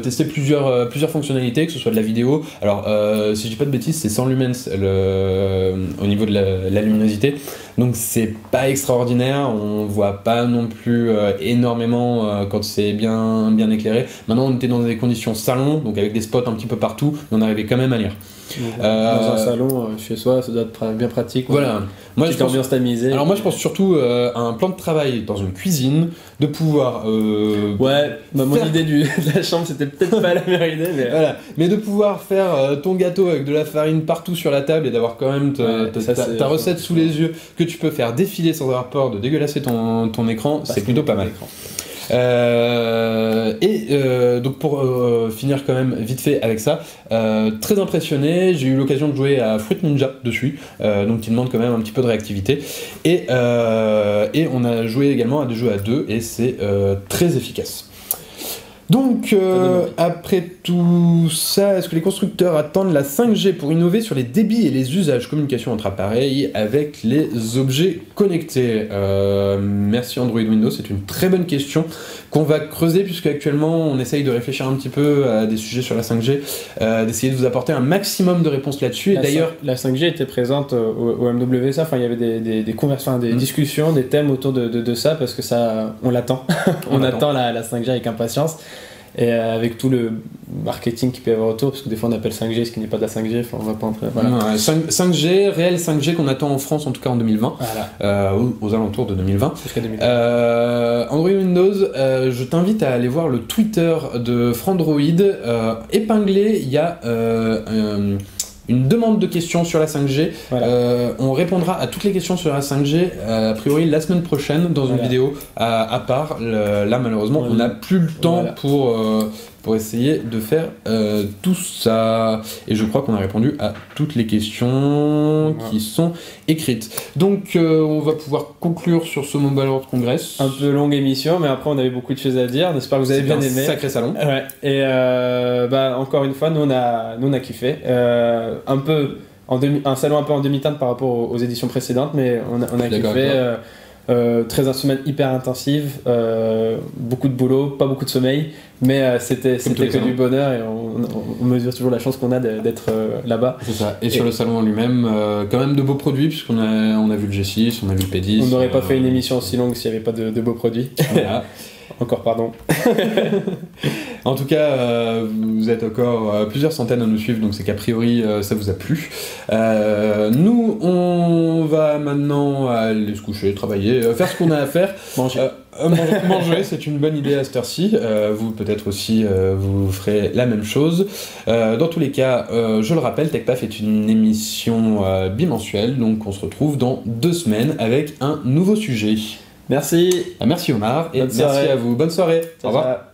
tester plusieurs fonctionnalités, que ce soit de la vidéo. Alors si je dis pas de bêtises, c'est 100 lumens au niveau de la luminosité, donc c'est pas extraordinaire, on voit pas non plus énormément quand c'est bien éclairé. Maintenant on était dans des conditions salon, donc avec des spots un petit peu partout, mais on arrivait quand même à lire. Dans un salon, chez soi, ça doit être bien pratique. Voilà. Moi, je pense bien tamisé. Alors moi je pense surtout à un plan de travail dans une cuisine, de pouvoir... mon idée de la chambre c'était peut-être pas la meilleure idée, mais... Voilà. Mais de pouvoir faire ton gâteau avec de la farine partout sur la table et d'avoir quand même ta recette sous les yeux, que tu peux faire défiler sans avoir peur de dégueulasser ton écran, c'est plutôt pas mal. Donc pour finir quand même vite fait avec ça, très impressionné, j'ai eu l'occasion de jouer à Fruit Ninja dessus, donc qui demande quand même un petit peu de réactivité, et on a joué également à des jeux à deux et c'est très efficace. Donc, après tout ça, est-ce que les constructeurs attendent la 5G pour innover sur les débits et les usages communication entre appareils avec les objets connectés? Merci Android Windows, c'est une très bonne question qu'on va creuser puisque actuellement on essaye de réfléchir un petit peu à des sujets sur la 5G, d'essayer de vous apporter un maximum de réponses là-dessus. Et d'ailleurs, la 5G était présente au MWSA, enfin il y avait des conversations, des discussions, des thèmes autour de ça parce que ça, on l'attend, on attend la 5G avec impatience. Et avec tout le marketing qu'il peut y avoir autour, parce que des fois on appelle 5G ce qui n'est pas de la 5G, enfin on va pas entrer. Voilà. 5G, réel 5G qu'on attend en France en tout cas en 2020, aux alentours de 2020. Jusqu'à 2020. Android Windows, je t'invite à aller voir le Twitter de Frandroid. Épinglé, il y a une demande de questions sur la 5G. On répondra à toutes les questions sur la 5G a priori la semaine prochaine dans une vidéo à part. Là malheureusement on n'a plus le temps pour essayer de faire tout ça. Et je crois qu'on a répondu à toutes les questions qui sont écrites. Donc on va pouvoir conclure sur ce Mobile World Congress. Un peu longue émission, mais après on avait beaucoup de choses à dire. J'espère que vous avez bien aimé. Sacré salon. Et encore une fois, nous on a kiffé. Un salon un peu en demi-teinte par rapport aux éditions précédentes, mais on a kiffé. Très une semaine hyper intensive, beaucoup de boulot, pas beaucoup de sommeil, mais c'était que du bonheur et on mesure toujours la chance qu'on a d'être là-bas. C'est ça. Et sur le salon en lui-même, quand même de beaux produits, puisqu'on a vu le G6, on a vu le P10. On n'aurait pas fait une émission aussi longue s'il n'y avait pas de beaux produits. Voilà. Encore pardon. En tout cas, vous êtes encore plusieurs centaines à nous suivre, donc c'est qu'a priori ça vous a plu. Nous, on va maintenant aller se coucher, travailler, faire ce qu'on a à faire. Manger, c'est une bonne idée à cette heure-ci. Vous peut-être aussi, vous ferez la même chose. Dans tous les cas, je le rappelle, TechPaf est une émission bimensuelle, donc on se retrouve dans 2 semaines avec un nouveau sujet. Merci. Merci Omar et merci à vous. Bonne soirée. Au revoir.